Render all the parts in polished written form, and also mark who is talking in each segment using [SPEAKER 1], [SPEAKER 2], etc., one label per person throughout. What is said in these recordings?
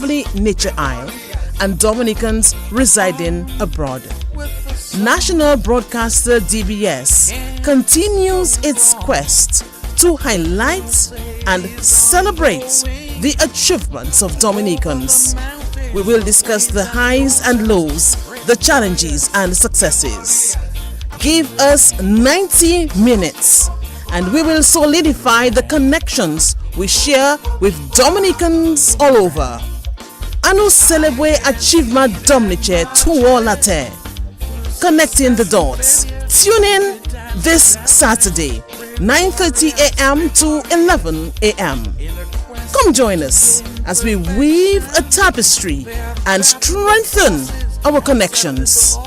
[SPEAKER 1] lovely Nature Isle and Dominicans residing abroad. National Broadcaster DBS continues its quest to highlight and celebrate the achievements of Dominicans. We will discuss the highs and lows, the challenges and successes. Give us 90 minutes and we will solidify the connections we share with Dominicans all over. Anu celebrate achievement Dominice to all latte. Connecting the dots. Tune in this Saturday, 9:30 a.m. to 11 a.m. Come join us as we weave a tapestry and strengthen our connections.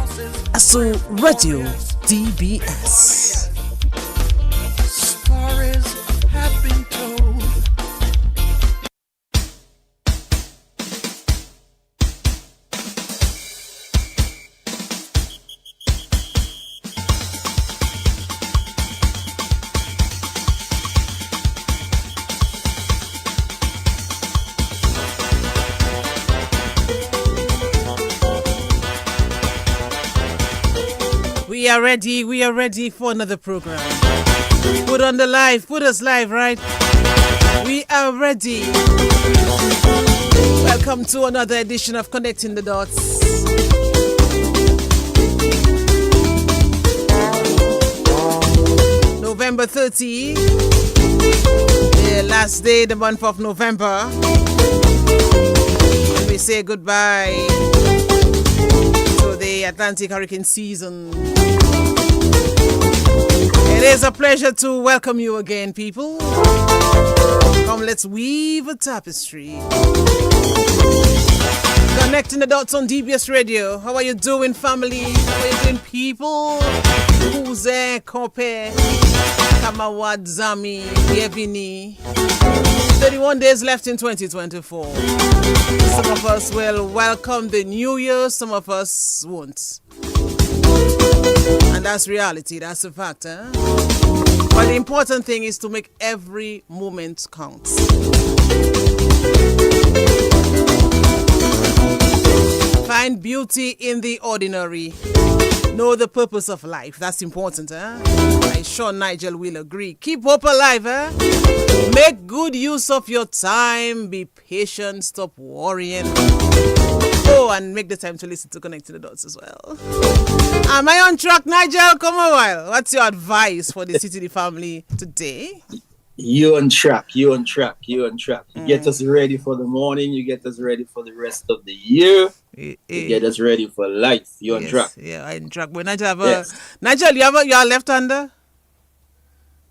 [SPEAKER 1] ASU Radio DBS. We are ready for another program. Put us live, right? We are ready. Welcome to another edition of Connecting the Dots. November 30, the last day, the month of November. And we say goodbye to the Atlantic hurricane season. It is a pleasure to welcome you again, people. Come, let's weave a tapestry. Connecting the dots on DBS Radio. How are you doing, family? How are you doing, people? Kuze, Kope, Kamawad, Zami, Yevini. 31 days left in 2024. Some of us will welcome the new year, some of us won't. And that's reality, that's a fact. But the important thing is to make every moment count. Find beauty in the ordinary. Know the purpose of life. That's important. I'm sure Nigel will agree. Keep hope alive. Make good use of your time. Be patient. Stop worrying. Oh, and make the time to listen to Connect to the Dots as well. Am I on track, Nigel? Come on, while. What's your advice for the CTD family today?
[SPEAKER 2] You on track. You get us ready for the morning. You get us ready for the rest of the year. You get us ready for life. You on track.
[SPEAKER 1] Yeah, I'm on track. But Nigel, you are left-hander?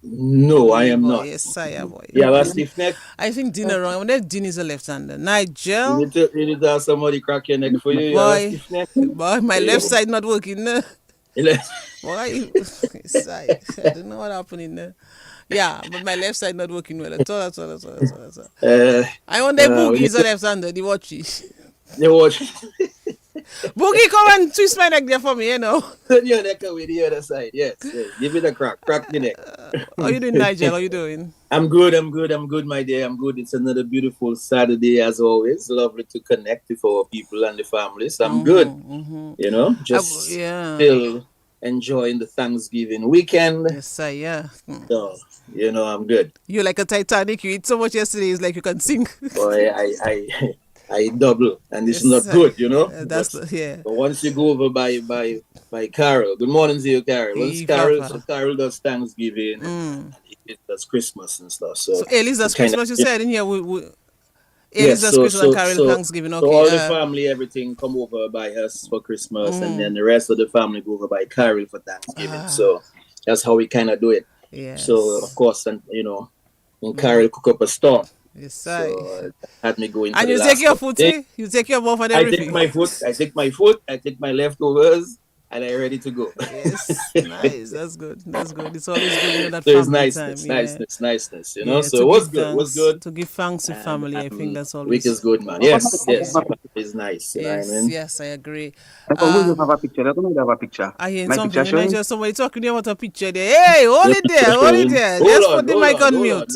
[SPEAKER 2] No, I am not.
[SPEAKER 1] Yes, I am.
[SPEAKER 2] You have a stiff neck?
[SPEAKER 1] I think Dean around. I wonder if Dean is a left-hander. Nigel?
[SPEAKER 2] You need to have somebody crack your neck for you. You have a stiff neck?
[SPEAKER 1] Boy, my left side not working. Boy, I don't know what happened in there. Yeah, but my left side not working well at all. I wonder if Boogie is a left-hander. The watch is. Boogie, come and twist my neck there for me, you know.
[SPEAKER 2] Turn your neck away the other side. Yes. Give it a crack. Crack the neck.
[SPEAKER 1] How you doing, Nigel? How you doing?
[SPEAKER 2] I'm good, my dear. I'm good. It's another beautiful Saturday as always. Lovely to connect with our people and the families. I'm good. Mm-hmm. You know, just still enjoying the Thanksgiving weekend.
[SPEAKER 1] Yes, sir, yeah.
[SPEAKER 2] So, you know, I'm good.
[SPEAKER 1] You're like a Titanic. You eat so much yesterday, it's like you can sing.
[SPEAKER 2] Boy, I double, and it's not good, you know.
[SPEAKER 1] But
[SPEAKER 2] once you go over by Carol, good morning to you, Carol. Once Carol does Thanksgiving, it does Christmas and stuff. So
[SPEAKER 1] Elise does Christmas. You said in here, Elise does Christmas and Carol Thanksgiving. Okay.
[SPEAKER 2] So all the family, everything come over by us for Christmas, and then the rest of the family go over by Carol for Thanksgiving. So that's how we kind of do it.
[SPEAKER 1] Yes.
[SPEAKER 2] So of course, and you know, when Carol cook up a storm.
[SPEAKER 1] Yes, sir.
[SPEAKER 2] So had me going.
[SPEAKER 1] And you take your foot, you take your mouth and everything.
[SPEAKER 2] I take my foot, I take my leftovers, and I'm ready to go.
[SPEAKER 1] Yes, nice. That's good. It's always good in that family time.
[SPEAKER 2] It's niceness, you know. So what's good?
[SPEAKER 1] To give thanks to family, I think that's always.
[SPEAKER 2] Week is good, man. Yes, it's nice.
[SPEAKER 1] Yes, I agree.
[SPEAKER 3] I always have a picture. I don't have a picture.
[SPEAKER 1] I hear something. Somebody talking about a picture there. Hey, hold it there. Just put the mic on mute.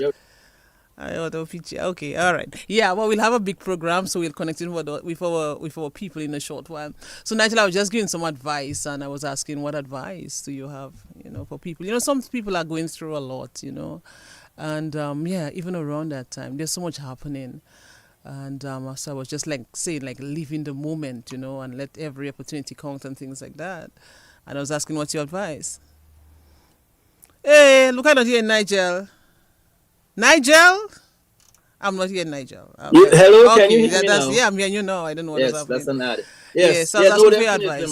[SPEAKER 1] picture. Okay, all right. Yeah, well, we'll have a big program, so we'll connect in with our people in a short while. So, Nigel, I was just giving some advice, and I was asking, what advice do you have, for people? Some people are going through a lot, and even around that time, there's so much happening. And so I was just saying, live in the moment, and let every opportunity count and things like that. And I was asking, what's your advice? Hey, look, I'm not here, Nigel. Nigel? I'm not here, Nigel.
[SPEAKER 2] Hello, okay, can you hear me now?
[SPEAKER 1] Yeah, I'm here, I don't know what is happening.
[SPEAKER 2] Yes, that's an ad. Yes,
[SPEAKER 1] so that's
[SPEAKER 2] definitely,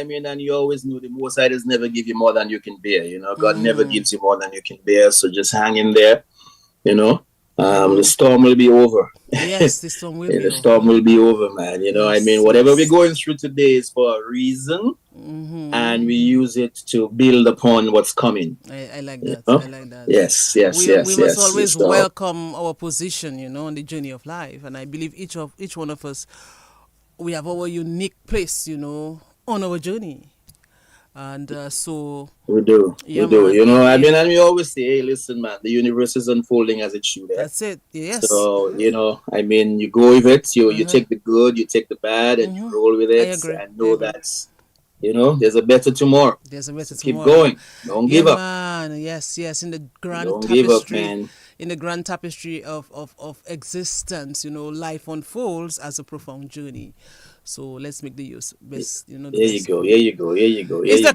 [SPEAKER 2] man. And you always know the Most High does never give you more than you can bear. God never gives you more than you can bear. So just hang in there, The storm will be over.
[SPEAKER 1] Yes, the storm will be over.
[SPEAKER 2] The storm will be over, man. Whatever we're going through today is for a reason. And we use it to build upon what's coming.
[SPEAKER 1] I like that. I like that.
[SPEAKER 2] Yes.
[SPEAKER 1] We must always welcome our position, on the journey of life. And I believe each one of us, we have our unique place, on our journey. And so
[SPEAKER 2] we do. And we always say, hey, listen, man, the universe is unfolding as it should.
[SPEAKER 1] That's it. Yes.
[SPEAKER 2] So you go with it. You take the good, you take the bad, and you roll with it. And know that's there's a better tomorrow.
[SPEAKER 1] There's a better
[SPEAKER 2] tomorrow. Keep going. Don't give up.
[SPEAKER 1] Man. Yes. In the grand
[SPEAKER 2] Don't
[SPEAKER 1] tapestry.
[SPEAKER 2] Give up, man.
[SPEAKER 1] In the grand tapestry of existence, life unfolds as a profound journey. So let's make the best,
[SPEAKER 2] There you go.
[SPEAKER 1] Is the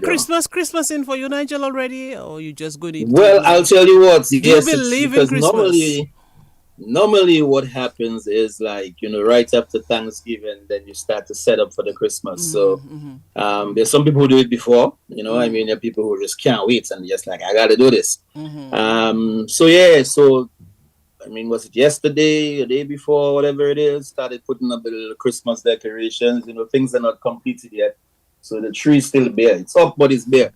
[SPEAKER 1] Christmas in for you, Nigel, already? Or you just going to...
[SPEAKER 2] Well, I'll tell you what.
[SPEAKER 1] Do you believe in Christmas?
[SPEAKER 2] Normally what happens is right after Thanksgiving, then you start to set up for the Christmas. So there's some people who do it before, there are people who just can't wait and just I got to do this. Was it yesterday, the day before, whatever it is, started putting up the little Christmas decorations. Things are not completed yet. So the tree's still bare. It's up, but it's bare.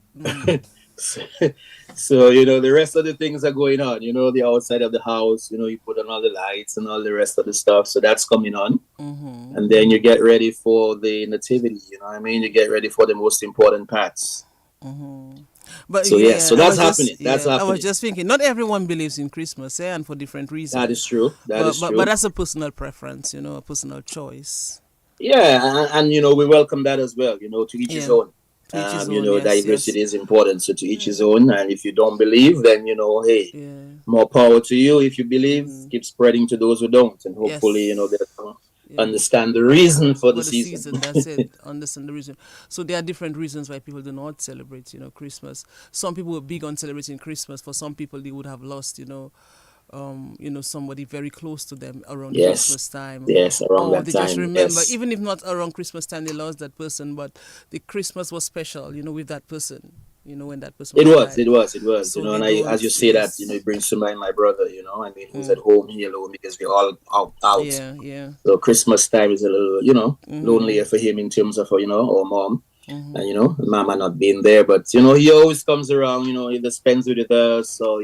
[SPEAKER 2] So, the rest of the things are going on. The outside of the house, you put on all the lights and all the rest of the stuff. So that's coming on. And then you get ready for the nativity, You get ready for the most important parts.
[SPEAKER 1] But
[SPEAKER 2] so that's happening. I
[SPEAKER 1] was just thinking, not everyone believes in Christmas, and for different reasons.
[SPEAKER 2] That is true.
[SPEAKER 1] But that's a personal preference, a personal choice.
[SPEAKER 2] Yeah, and we welcome that as well. To each his own. Diversity is important. So to each his own. And if you don't believe, then more power to you. If you believe, keep spreading to those who don't, and hopefully, they'll understand the reason for the season.
[SPEAKER 1] That's it. Understand the reason. So there are different reasons why people do not celebrate, Christmas. Some people are big on celebrating Christmas. For some people, they would have lost, somebody very close to them around Christmas time.
[SPEAKER 2] Yes, around that time.
[SPEAKER 1] They just remember, even if not around Christmas time, they lost that person, but the Christmas was special, with that person. When that person was
[SPEAKER 2] It was. So and as you say that, it brings to mind my brother, who's at home here alone because we're all out.
[SPEAKER 1] Yeah.
[SPEAKER 2] So Christmas time is a little, lonelier for him in terms of, our mom. And, mama not being there. But, he always comes around, he spends with us. So,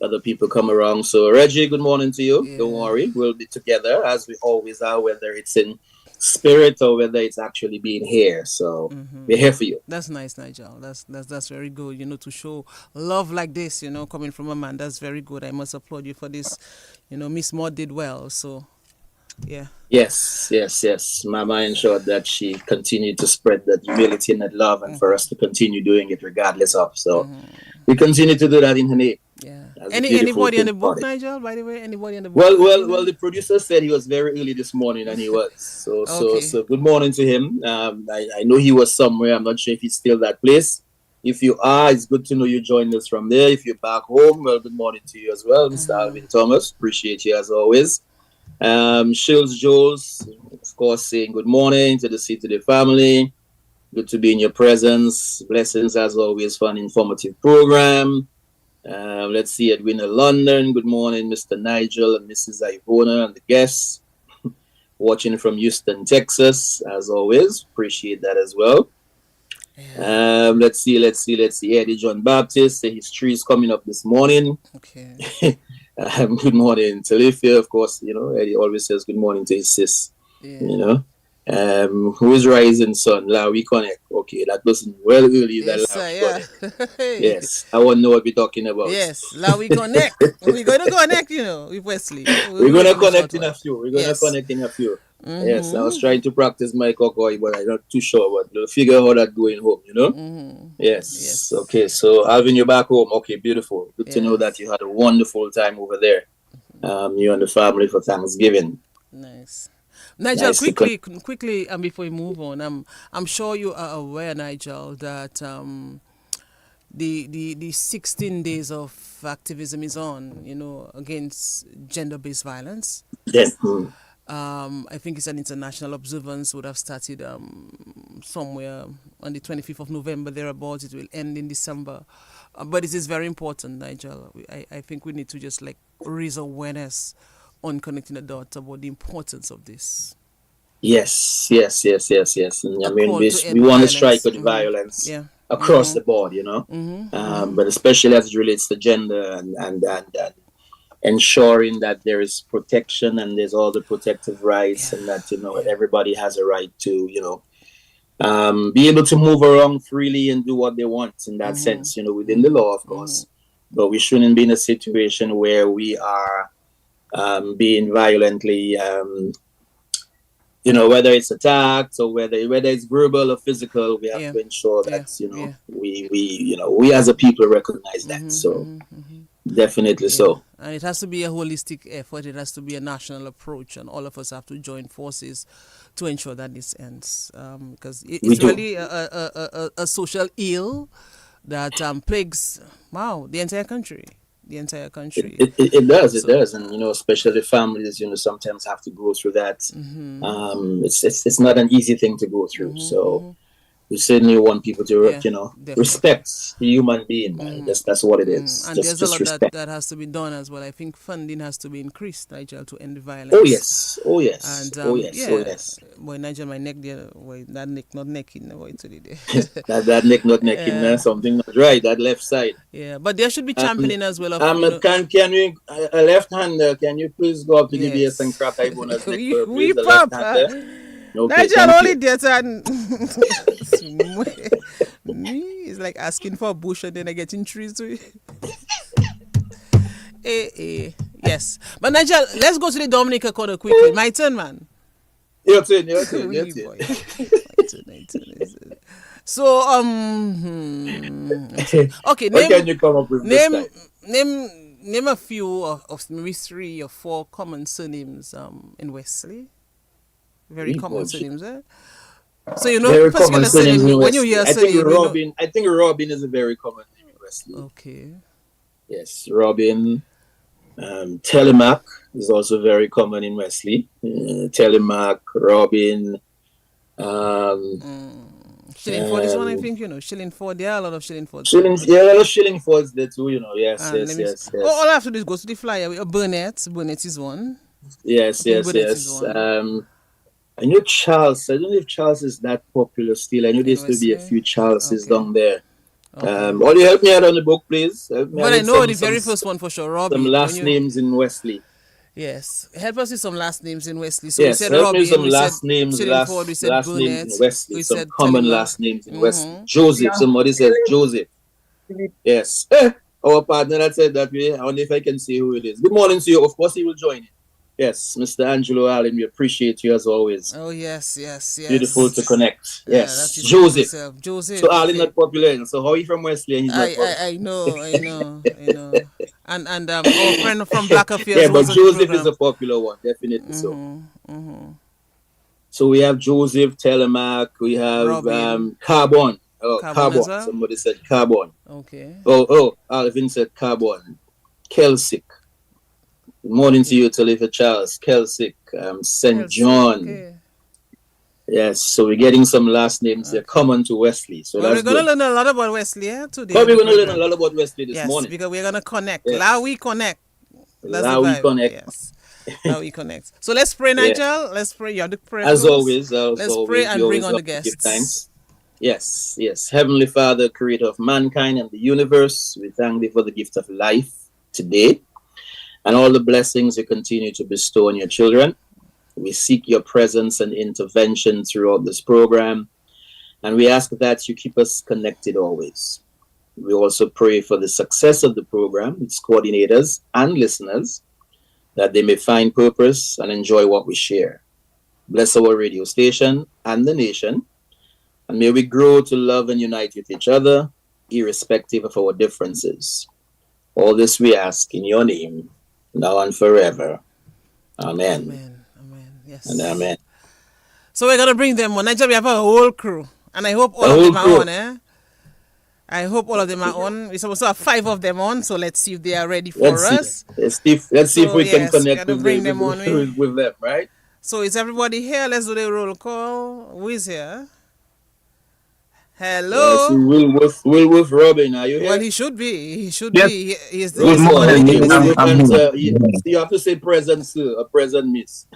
[SPEAKER 2] other people come around. So, Reggie, good morning to you. Yeah. Don't worry. We'll be together as we always are, whether it's in spirit or whether it's actually being here. So we're here for you.
[SPEAKER 1] That's nice, Nigel. That's very good. To show love like this, coming from a man, that's very good. I must applaud you for this. Miss Maud did well. So yeah.
[SPEAKER 2] Yes. Mama ensured that she continued to spread that humility and that love, and for us to continue doing it regardless of. So we continue to do that in her name.
[SPEAKER 1] Yeah. Anybody in the book, Nigel? By the way, anybody in the book?
[SPEAKER 2] Well. The producer said he was very early this morning, and he was. So good morning to him. I know he was somewhere. I'm not sure if he's still that place. If you are, it's good to know you joined us from there. If you're back home, well, good morning to you as well, Mr. Alvin Thomas. Appreciate you as always. Shills Jules, of course, saying good morning to the CTD family. Good to be in your presence. Blessings as always for an informative program. Let's see, Edwina London. Good morning, Mr. Nigel and Mrs. Ivona and the guests. Watching from Houston, Texas, as always. Appreciate that as well. Yeah. Let's see. Eddie John Baptist, his tree is coming up this morning.
[SPEAKER 1] Okay.
[SPEAKER 2] Good morning, Talifia. Of course, Eddie always says good morning to his sis.
[SPEAKER 1] Yeah.
[SPEAKER 2] Who is Rising Sun? WI KONNEK. Okay, that doesn't well early than
[SPEAKER 1] Yes,
[SPEAKER 2] WI
[SPEAKER 1] yeah.
[SPEAKER 2] KONNEK. Yes, I want to know what we're talking about.
[SPEAKER 1] Yes, WI KONNEK. We're going to connect, with Wesley.
[SPEAKER 2] We're going to connect in a few. We're going to connect in a few.
[SPEAKER 1] Mm-hmm.
[SPEAKER 2] Yes, I was trying to practice my kokoi, but I'm not too sure. But we'll figure how that going home,
[SPEAKER 1] Mm-hmm.
[SPEAKER 2] Yes. Okay, so having you back home. Okay, beautiful. Good to know that you had a wonderful time over there. You and the family for Thanksgiving.
[SPEAKER 1] Nice. Nigel, nice quickly, before we move on, I'm sure you are aware, Nigel, that the 16 days of activism is on, against gender-based violence.
[SPEAKER 2] Yes.
[SPEAKER 1] I think it's an international observance, would have started somewhere on the 25th of November, thereabouts. It will end in December. But it is very important, Nigel. I think we need to just raise awareness on connecting the dots about the importance of this.
[SPEAKER 2] Yes. I mean, we want to strike with violence across the board, but especially as it relates to gender and ensuring that there is protection and there's all the protective rights and that, everybody has a right to, be able to move around freely and do what they want in that sense, within the law, of course. But we shouldn't be in a situation where we are being violently, whether it's attacked or whether it's verbal or physical, we have to ensure that, we as a people recognize that. So definitely so.
[SPEAKER 1] And it has to be a holistic effort. It has to be a national approach, and all of us have to join forces to ensure that this ends. Because it's really a social ill that plagues, the entire country. It
[SPEAKER 2] does. And, especially families, sometimes have to go through that. It's not an easy thing to go through. So we certainly want people to, respect the human being. That's what it is.
[SPEAKER 1] And
[SPEAKER 2] just,
[SPEAKER 1] there's a lot that has to be done as well. I think funding has to be increased, Nigel, to end the violence.
[SPEAKER 2] Oh yes.
[SPEAKER 1] Boy, Nigel, my neck there. Boy, that neck not necking. Boy, today.
[SPEAKER 2] that neck not necking. Something not right. That left side.
[SPEAKER 1] Yeah, but there should be championing as well.
[SPEAKER 2] Can we a left hander? Can you please go up to the base and crack I bonus neck?
[SPEAKER 1] We pop. Nigel only did me is like asking for a bush and then I get in trees to it. Yes. But Nigel, let's go to the Dominica corner quickly. My turn, man.
[SPEAKER 2] Your turn.
[SPEAKER 1] So okay,
[SPEAKER 2] what can you come up with
[SPEAKER 1] name a few of maybe 3 or 4 common surnames in Wesley. Very common surnames, eh? So particular surname when you hear surname.
[SPEAKER 2] I think Robin is a very common name in Wesley.
[SPEAKER 1] Okay.
[SPEAKER 2] Yes, Robin. Telemac is also very common in Wesley. Telemac, Robin.
[SPEAKER 1] Shillingford is one, I think, Shillingford. There are a lot of Shillingfords.
[SPEAKER 2] A lot of Shillingfords there too, Yes.
[SPEAKER 1] All I have to do is go to the flyer with Burnett. Burnett is one.
[SPEAKER 2] Yes. I know Charles. I don't know if Charles is that popular still. I know there used to be a few Charleses down there. Will you help me out on the book, please?
[SPEAKER 1] But I know the very first one for sure, Robbie.
[SPEAKER 2] Some last names in Wesley.
[SPEAKER 1] Yes, help us with some last names in Wesley. So
[SPEAKER 2] yes,
[SPEAKER 1] we said
[SPEAKER 2] help
[SPEAKER 1] Robbie,
[SPEAKER 2] me some
[SPEAKER 1] we
[SPEAKER 2] last
[SPEAKER 1] said
[SPEAKER 2] names,
[SPEAKER 1] Shillingford, we said
[SPEAKER 2] last
[SPEAKER 1] Burnett,
[SPEAKER 2] names in Wesley.
[SPEAKER 1] we
[SPEAKER 2] Some
[SPEAKER 1] said
[SPEAKER 2] common
[SPEAKER 1] Telemac.
[SPEAKER 2] last names in Wesley. Joseph. Somebody says Joseph. Yes. Our partner that said that way. I wonder if I can see who it is. Good morning to you. Of course, he will join in. Yes, Mr. Angelo Allen, we appreciate you as always.
[SPEAKER 1] Oh, yes.
[SPEAKER 2] Beautiful to connect.
[SPEAKER 1] Yeah,
[SPEAKER 2] yes, Joseph.
[SPEAKER 1] Joseph.
[SPEAKER 2] So Allen not popular. So how are you from Wesley and he's not popular?
[SPEAKER 1] I know. And our friend from Black Affairs.
[SPEAKER 2] Yeah, but Joseph is a popular one, definitely so. So we have Joseph, Telemac, we have Carbon. Oh, Carbon. Well? Somebody said Carbon.
[SPEAKER 1] Okay.
[SPEAKER 2] Alvin said Carbon. Kelsick. Good morning to you, Talifa Charles. Kelsick, St. John. Okay. Yes, so we're getting some last names. They're common to Wesley. So
[SPEAKER 1] we're going to learn a lot about Wesley today.
[SPEAKER 2] But we're going to learn a lot about Wesley this morning.
[SPEAKER 1] Because we're going to connect. Yes. WI KONNEK.
[SPEAKER 2] WI KONNEK.
[SPEAKER 1] Yes. WI KONNEK. So let's pray, Nigel. Yeah. Let's pray. You have the prayer.
[SPEAKER 2] As always.
[SPEAKER 1] Let's pray and bring on the guests.
[SPEAKER 2] Yes. Heavenly Father, creator of mankind and the universe, we thank thee for the gift of life today and all the blessings you continue to bestow on your children. We seek your presence and intervention throughout this program. And we ask that you keep us connected always. We also pray for the success of the program, its coordinators and listeners, that they may find purpose and enjoy what we share. Bless our radio station and the nation, and may we grow to love and unite with each other, irrespective of our differences. All this we ask in your name, now and forever. Amen.
[SPEAKER 1] Amen. Amen. Yes.
[SPEAKER 2] And amen.
[SPEAKER 1] So we're going to bring them on. Nigeria, we have a whole crew. And I hope all of them are on, eh? I hope all of them are on. We're supposed to have 5 of them on, so let's see if they are ready for us.
[SPEAKER 2] Let's see if we can connect with them, right?
[SPEAKER 1] So is everybody here? Let's do the roll call. Who is here? Hello.
[SPEAKER 2] Wilworth Robin, are you here?
[SPEAKER 1] Well, he should be. He should
[SPEAKER 3] yes.
[SPEAKER 1] be. He's
[SPEAKER 3] Good morning.
[SPEAKER 2] You have to say present, sir, or present, miss.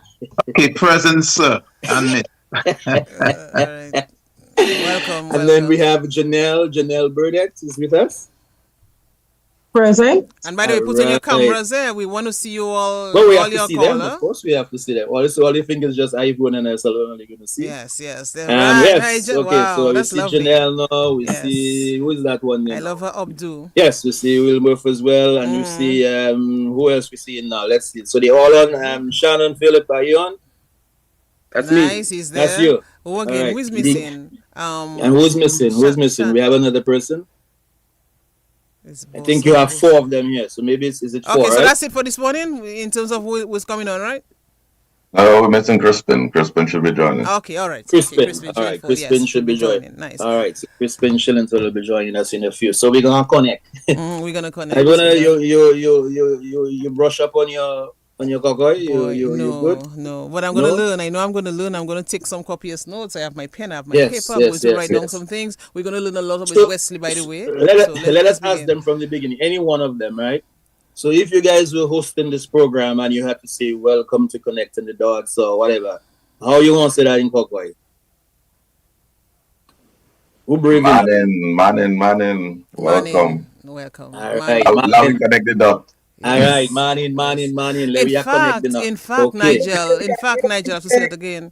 [SPEAKER 3] Okay, present, sir, and miss.
[SPEAKER 1] All right. Welcome.
[SPEAKER 2] And then we have Janelle Burdett is with us.
[SPEAKER 4] Present.
[SPEAKER 1] And by the way, put on your cameras there. We want to see you all.
[SPEAKER 2] Well, we have to see them. Of course, we have to see them. All you think is just iPhone and us alone. Only going to see.
[SPEAKER 1] Yes.
[SPEAKER 2] Yes.
[SPEAKER 1] Okay.
[SPEAKER 2] Wow, so we see
[SPEAKER 1] lovely.
[SPEAKER 2] Janelle now. We see who is that one?
[SPEAKER 1] I love her Abdu.
[SPEAKER 2] Yes, we see Wilworth as well, and we see who else we see now. Let's see. So they all on. Shannon Phillip, are you on? That's
[SPEAKER 1] nice,
[SPEAKER 2] me.
[SPEAKER 1] he's there.
[SPEAKER 2] That's you.
[SPEAKER 1] Who again?
[SPEAKER 2] Right.
[SPEAKER 1] Who is missing?
[SPEAKER 2] And who's missing? Who's missing? We have another person. I think you have 4 of them here, so maybe is it 4?
[SPEAKER 1] Okay, so
[SPEAKER 2] right?
[SPEAKER 1] that's it for this morning in terms of who's coming on, right?
[SPEAKER 5] No, we're missing Crispin. Crispin should be joining.
[SPEAKER 1] Okay, all right.
[SPEAKER 2] Crispin.
[SPEAKER 1] Okay,
[SPEAKER 2] All right, Crispin should be joining.
[SPEAKER 1] Nice.
[SPEAKER 2] All right, so Crispin Shillington will be joining us in a few. So we're gonna connect.
[SPEAKER 1] We're gonna connect.
[SPEAKER 2] I'm gonna you brush up on your cocoy. You good?
[SPEAKER 1] No, but I'm gonna learn. I know I'm gonna learn. I'm gonna take some copious notes. I have my pen, I have my paper. I'm going to write down some things. We're gonna learn a lot about Wesley, by the way.
[SPEAKER 2] Let us ask them from the beginning. Any one of them, right? So if you guys were hosting this program and you have to say welcome to Connecting the Dots or whatever, how you gonna say that in Cocoy? Who bring
[SPEAKER 5] Manning, welcome.
[SPEAKER 1] Welcome.
[SPEAKER 2] All right,
[SPEAKER 5] Love you Connect the Dots.
[SPEAKER 2] All right, Manning.
[SPEAKER 1] In fact, Nigel, I have to say it again.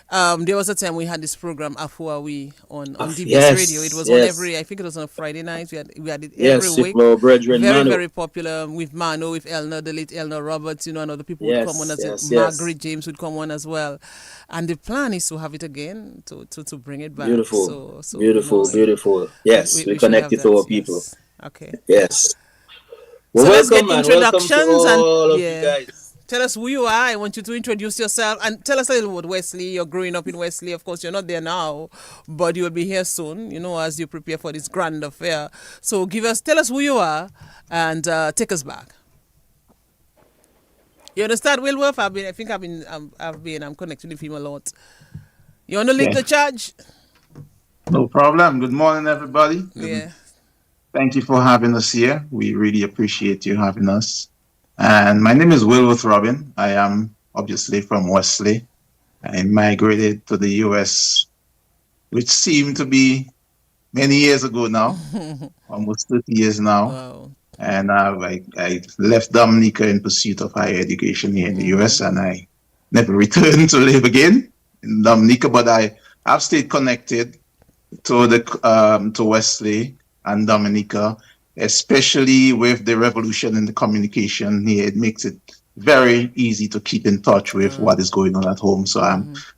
[SPEAKER 1] There was a time we had this program Afuawi on DBS Radio. It was on every, I think it was on a Friday night. We had it every week. Very popular with Mano, with Elna, the late Elna Roberts, and other people would come on as well. Margaret James would come on as well. And the plan is to have it again, to bring it back.
[SPEAKER 2] Beautiful.
[SPEAKER 1] So
[SPEAKER 2] Beautiful. Yes, we connect it to our people.
[SPEAKER 1] Yes. Okay.
[SPEAKER 2] Yes.
[SPEAKER 1] Well, so let's get introductions
[SPEAKER 2] all of you guys.
[SPEAKER 1] Tell us who you are. I want you to introduce yourself and tell us a little about Wesley. You're growing up in Wesley. Of course, you're not there now, but you will be here soon, as you prepare for this grand affair. So tell us who you are and take us back. You understand, Wilworth? I'm connected with him a lot. You want to lead the charge?
[SPEAKER 3] No problem. Good morning, everybody.
[SPEAKER 1] Yeah.
[SPEAKER 3] Thank you for having us here. We really appreciate you having us. And my name is Wilworth Robin. I am obviously from Wesley. I migrated to the U.S., which seemed to be many years ago now, almost 30 years now.
[SPEAKER 1] Wow.
[SPEAKER 3] And I left Dominica in pursuit of higher education here in the U.S., and I never returned to live again in Dominica, but I have stayed connected to Wesley and Dominica, especially with the revolution in the communication here. It makes it very easy to keep in touch with what is going on at home. So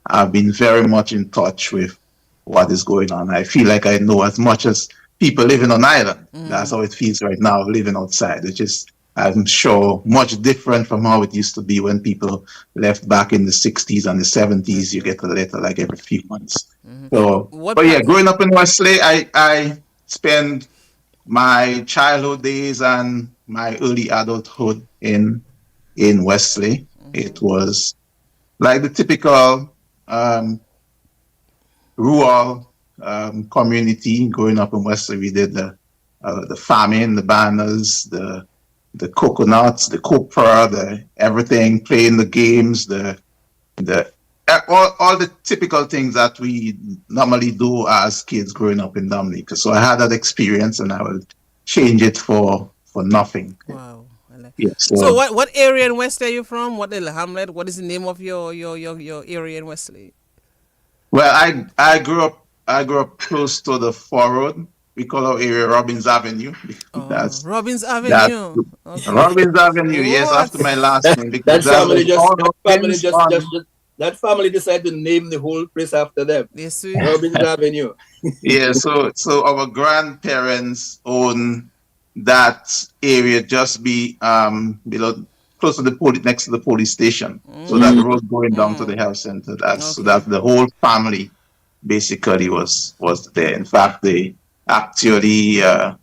[SPEAKER 3] I've been very much in touch with what is going on. I feel like I know as much as people living on island. That's how it feels right now, living outside, which is, I'm sure, much different from how it used to be when people left back in the 60s and the 70s. You get a letter like every few months. So, growing up in Wesley, I spent my childhood days and my early adulthood in Wesley. It was like the typical rural community. Growing up in Wesley, we did the farming, the bananas, the coconuts, the copra, the everything, playing the games, all the typical things that we normally do as kids growing up in Dominica. So I had that experience, and I will change it for nothing.
[SPEAKER 1] Wow.
[SPEAKER 3] Yes.
[SPEAKER 1] So what area in Wesley are you from? What little hamlet? What is the name of your area in Wesley?
[SPEAKER 3] Well, I grew up close to the forward. We call our area Robbins Avenue.
[SPEAKER 1] Oh, Robbins
[SPEAKER 3] That's
[SPEAKER 1] Avenue. Okay.
[SPEAKER 3] Robbins Avenue. Yes, after
[SPEAKER 1] What?
[SPEAKER 3] my last name because
[SPEAKER 2] That family just
[SPEAKER 3] all Robbins on.
[SPEAKER 2] that family decided to name the whole place after them.
[SPEAKER 1] Yes, we.
[SPEAKER 2] Robbins Avenue.
[SPEAKER 3] Yeah, so our grandparents own that area just below close to the police next to the police station. So that road going down to the health center. So
[SPEAKER 1] Okay.
[SPEAKER 3] that the whole family basically was there. In fact, they actually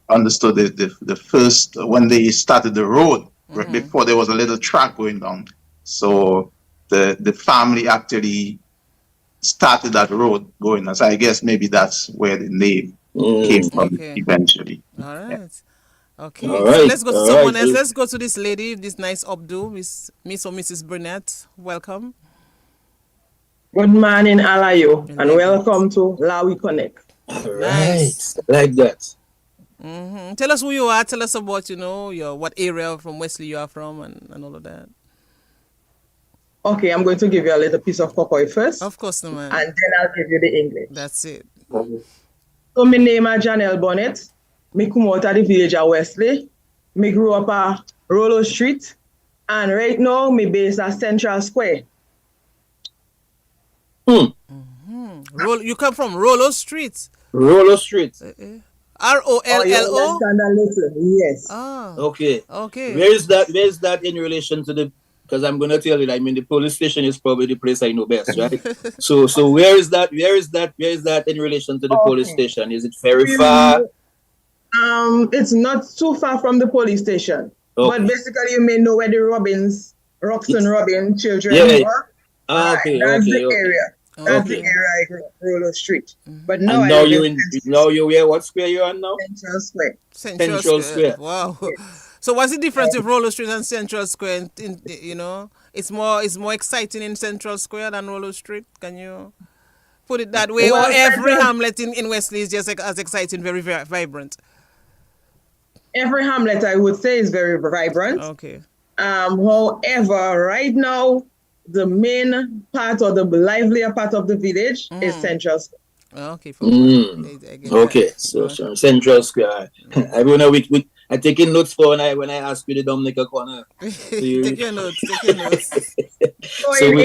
[SPEAKER 3] understood the first when they started the road before there was a little track going down. So the family actually started that road going. So I guess maybe that's where the name came from
[SPEAKER 1] Okay.
[SPEAKER 3] eventually.
[SPEAKER 1] All right. Okay.
[SPEAKER 2] All
[SPEAKER 1] So
[SPEAKER 2] right.
[SPEAKER 1] let's go to
[SPEAKER 2] All
[SPEAKER 1] someone
[SPEAKER 2] right.
[SPEAKER 1] else. Let's go to this lady, this nice Abdul, Miss or Mrs. Burnett. Welcome.
[SPEAKER 4] Good morning, Alayo, and
[SPEAKER 1] Like
[SPEAKER 4] welcome to WI KONNEK.
[SPEAKER 2] All
[SPEAKER 1] Nice.
[SPEAKER 2] right. Like that.
[SPEAKER 1] Tell us who you are. Tell us about your what area from Wesley you are from and all of that.
[SPEAKER 4] Okay, I'm going to give you a little piece of Popeye first,
[SPEAKER 1] Of course, no man.
[SPEAKER 4] and then I'll give you the English.
[SPEAKER 1] That's it.
[SPEAKER 4] So my name is Janelle Bonnet. Me come out of the village of Wesley. Me grew up at Rollo Street, and right now me based at Central Square.
[SPEAKER 1] You come from Rollo Street.
[SPEAKER 2] Rollo Street.
[SPEAKER 1] ROLLO.
[SPEAKER 4] understand a little, yes.
[SPEAKER 1] Ah.
[SPEAKER 2] Okay.
[SPEAKER 1] Okay.
[SPEAKER 2] Where is that in relation to the? Because I'm gonna tell you, I mean, the police station is probably the place I know best, right? so where is that in relation to the police station? Is it very far?
[SPEAKER 4] It's not too far from the police station, but basically you may know where the Roxton Robin children are.
[SPEAKER 2] Okay.
[SPEAKER 4] That's the area. That's the area I grew up, Rollo Street. But now
[SPEAKER 2] and now you where what square you on now?
[SPEAKER 4] Central Square.
[SPEAKER 2] Central Square.
[SPEAKER 1] Wow. So what's the difference with Rollo Street and Central Square? It's more exciting in Central Square than Rollo Street. Can you put it that way?
[SPEAKER 4] Well,
[SPEAKER 1] or every hamlet in Wesley is just as exciting, very, very vibrant?
[SPEAKER 4] Every hamlet, I would say, is very vibrant.
[SPEAKER 1] Okay.
[SPEAKER 4] However, right now, the main part or the livelier part of the village is Central Square.
[SPEAKER 1] Okay.
[SPEAKER 2] Okay. So Central Square. I taking notes for when I ask you the Dominica corner.
[SPEAKER 1] Take your notes.
[SPEAKER 4] So in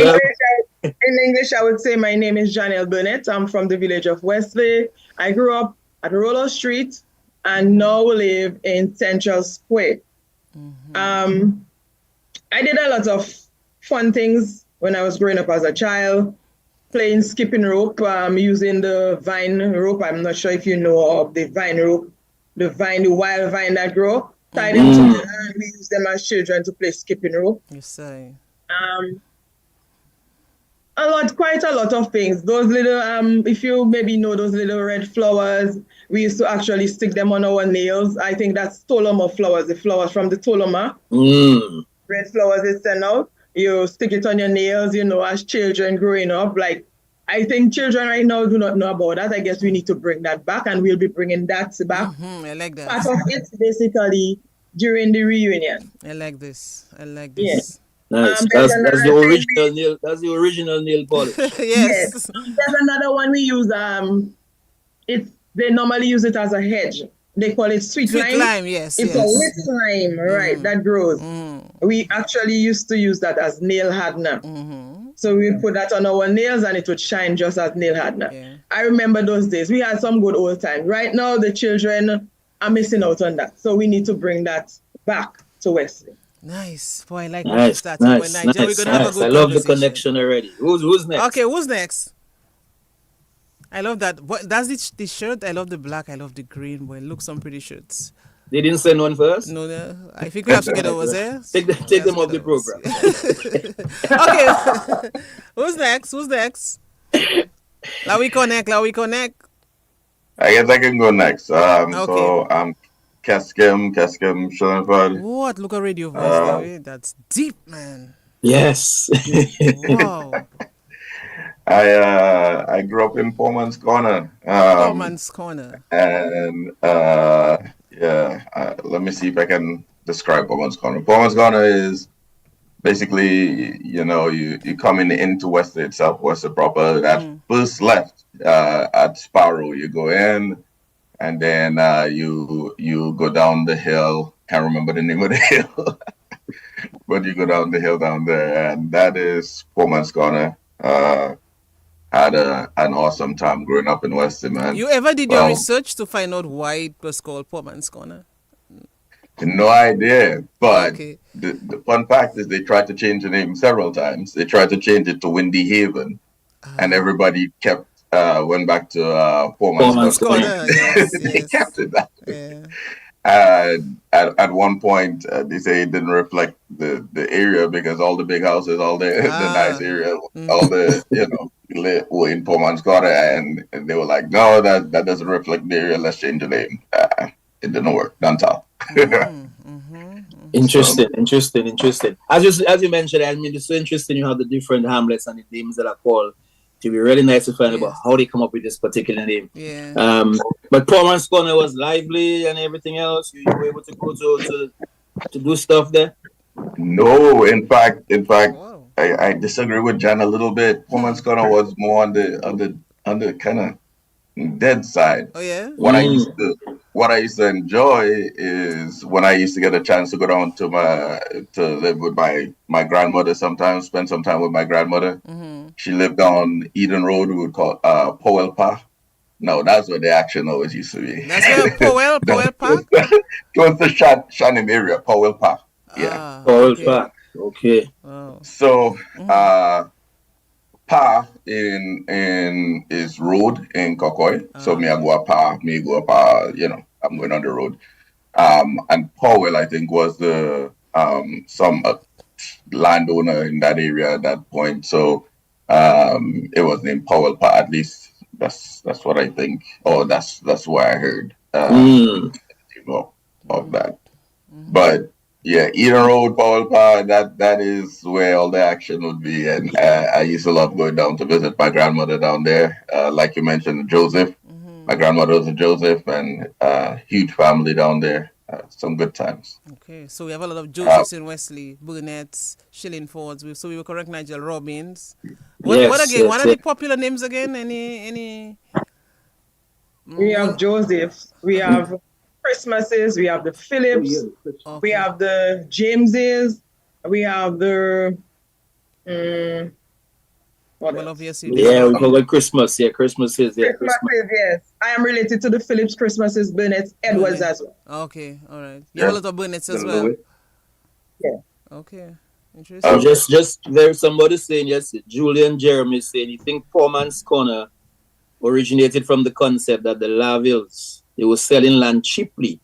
[SPEAKER 4] English, I would say my name is Janelle Burnett. I'm from the village of Wesley. I grew up at Rollo Street and now live in Central Square. I did a lot of fun things when I was growing up as a child, playing skipping rope, using the vine rope. I'm not sure if you know of the vine rope, the wild vine that grow. Tied them together, and we use them as children to play skipping rope.
[SPEAKER 1] You say.
[SPEAKER 4] Quite a lot of things. Those little, if you maybe know those little red flowers, we used to actually stick them on our nails. I think that's Toloma flowers, the flowers from the Toloma. Red flowers they send out. You stick it on your nails, as children growing up. Like, I think children right now do not know about that. I guess we need to bring that back, and we'll be bringing that back.
[SPEAKER 1] I like that.
[SPEAKER 4] Part of it basically during the reunion.
[SPEAKER 1] I like this.
[SPEAKER 4] Yes.
[SPEAKER 2] Nice. That's the original nail. That's the original nail polish.
[SPEAKER 1] Yes.
[SPEAKER 4] There's another one we use. They normally use it as a hedge. They call it sweet lime.
[SPEAKER 1] Yes.
[SPEAKER 4] It's a little lime, right? That grows. We actually used to use that as nail hardener. So we would put that on our nails and it would shine just as nail hardener.
[SPEAKER 1] Yeah.
[SPEAKER 4] I remember those days. We had some good old times. Right now, the children are missing out on that. So we need to bring that back to Wesley.
[SPEAKER 1] Nice. Boy, I like
[SPEAKER 2] Nice.
[SPEAKER 1] that.
[SPEAKER 2] Nice.
[SPEAKER 1] We're gonna have a good
[SPEAKER 2] I love the
[SPEAKER 1] conversation.
[SPEAKER 2] connection already. Who's next?
[SPEAKER 1] Okay, who's next? I love that. What that's the shirt. I love the black. I love the green. Boy, look, some pretty shirts.
[SPEAKER 2] They didn't send one first?
[SPEAKER 1] No, I think we have to get over there.
[SPEAKER 2] Take them off the program.
[SPEAKER 1] Okay. Who's next? WI KONNEK.
[SPEAKER 5] I guess I can go next.
[SPEAKER 1] Okay.
[SPEAKER 5] So I'm Keskim Schoenfeld.
[SPEAKER 1] What? Look at radio voice. That's deep, man.
[SPEAKER 2] Yes.
[SPEAKER 1] Wow.
[SPEAKER 5] I grew up in Foreman's Corner.
[SPEAKER 1] Foreman's Corner.
[SPEAKER 5] And let me see if I can describe Poor Man's Corner. Poor Man's Corner is basically, you coming into Wester itself, Wester proper, that first left at Sparrow. You go in, and then you go down the hill. Can't remember the name of the hill, but you go down the hill down there, and that is Poor Man's Corner. Had an awesome time growing up in Wester, man.
[SPEAKER 1] You ever did your research to find out why it was called Poor Man's Corner?
[SPEAKER 5] No idea, but the fun fact is they tried to change the name several times. They tried to change it to Windy Haven, and everybody went back to Poor Man's Corner. They kept it that way. At one point, they say it didn't reflect the area because all the big houses, all the nice area, all the were in Poor Man's Corner, and they were like, no, that doesn't reflect the area. Let's change the name. It didn't work. Don't tell.
[SPEAKER 2] Interesting. As you mentioned, I mean, it's so interesting. You have the different hamlets and the names that are called. It would be really nice to find out about how they come up with this particular name. Yeah. But Poor Man's Corner was lively and everything else. You were able to go to do stuff there.
[SPEAKER 5] No, in fact, I disagree with Jan a little bit. Poor Man's Corner was more on the kind of dead side.
[SPEAKER 1] Oh yeah.
[SPEAKER 5] What I used to enjoy is when I used to get a chance to go down to live with my grandmother sometimes, spend some time with my grandmother. She lived on Eden Road, we would call Powell Park. No, that's where the action always used to be.
[SPEAKER 1] That's where Powell Park?
[SPEAKER 5] Towards the Shannon area, Powell Park. Yeah.
[SPEAKER 2] Powell Park. Okay.
[SPEAKER 1] Wow.
[SPEAKER 5] So Pa in is road in Kokoi. So me I go up Pa, I'm going on the road. And Powell, I think, was the some landowner in that area at that point. So it was named Powell Pa. At least that's what I think. Or that's what I heard. Of that. But yeah, Eden Road, Powell Pa, that is where all the action would be. And I used to love going down to visit my grandmother down there. Like you mentioned, Joseph. My grandmother was a Joseph, and huge family down there. Some good times.
[SPEAKER 1] Okay, so we have a lot of Josephs in Wesley, Burnett's, Shillingfords. So we were correct, Nigel Robbins. What are the popular names again? Any?
[SPEAKER 4] We have Josephs. We have Christmases. We have the Phillips. Okay. We have the Jameses. We have the.
[SPEAKER 1] Obviously.
[SPEAKER 2] Yeah, we call it Christmas. Yeah, Christmases. Yeah,
[SPEAKER 4] Christmases, yes. I am related to the Phillips, Christmases, Burnett's, Edwards as well.
[SPEAKER 1] Okay, all right. You have a lot of Burnett's as well.
[SPEAKER 4] Yeah.
[SPEAKER 1] Okay. Interesting.
[SPEAKER 2] Just there's somebody saying, yes, Julian Jeremy saying, you think Poor Man's Corner originated from the concept that the Lavilles, they were selling land cheaply,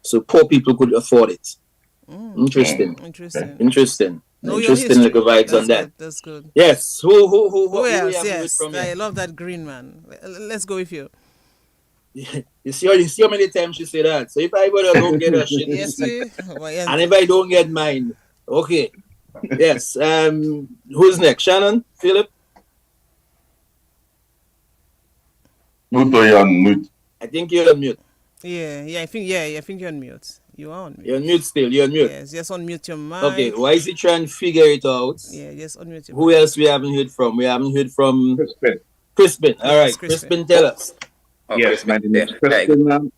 [SPEAKER 2] so poor people could afford it. Interesting.
[SPEAKER 1] No,
[SPEAKER 2] interesting little vibes on that.
[SPEAKER 1] That's good.
[SPEAKER 2] Yes. Who
[SPEAKER 1] else? Yes. I love that green man. Let's go with you.
[SPEAKER 2] You see how many times she say that. So if I don't get her shit, and if I don't get mine, okay. Yes. Who's next? Shannon? Philip?
[SPEAKER 5] Mute.
[SPEAKER 2] I think you're on mute.
[SPEAKER 1] I think you're on mute. You are on mute.
[SPEAKER 2] You're on mute still. You're on mute.
[SPEAKER 1] Yes, just unmute your mic.
[SPEAKER 2] Okay, why is he trying to figure it out?
[SPEAKER 1] Yeah, just unmute your mic.
[SPEAKER 2] Who else we haven't heard from? We haven't heard from Crispin. All right, Crispin, tell us.
[SPEAKER 6] Oh, yes, my name is Crispin.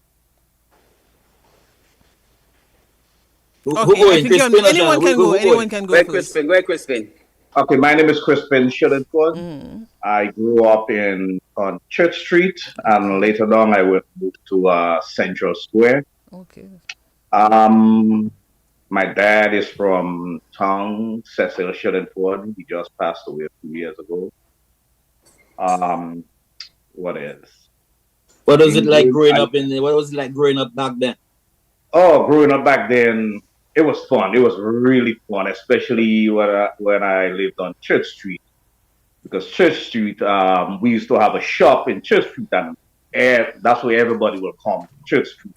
[SPEAKER 2] Who going? Crispin,
[SPEAKER 1] anyone can go first.
[SPEAKER 6] Go ahead, Crispin.
[SPEAKER 3] Okay, my name is Crispin Shillingford. I grew up on Church Street, and later on I moved to Central Square.
[SPEAKER 1] Okay.
[SPEAKER 3] My dad is from town, Cecil Shillingford. He just passed away a few years ago. What else?
[SPEAKER 2] What was it like growing up back then?
[SPEAKER 3] Oh, growing up back then, it was fun. It was really fun, especially when I lived on Church Street. Because Church Street, we used to have a shop in Church Street, and that's where everybody will come, Church Street.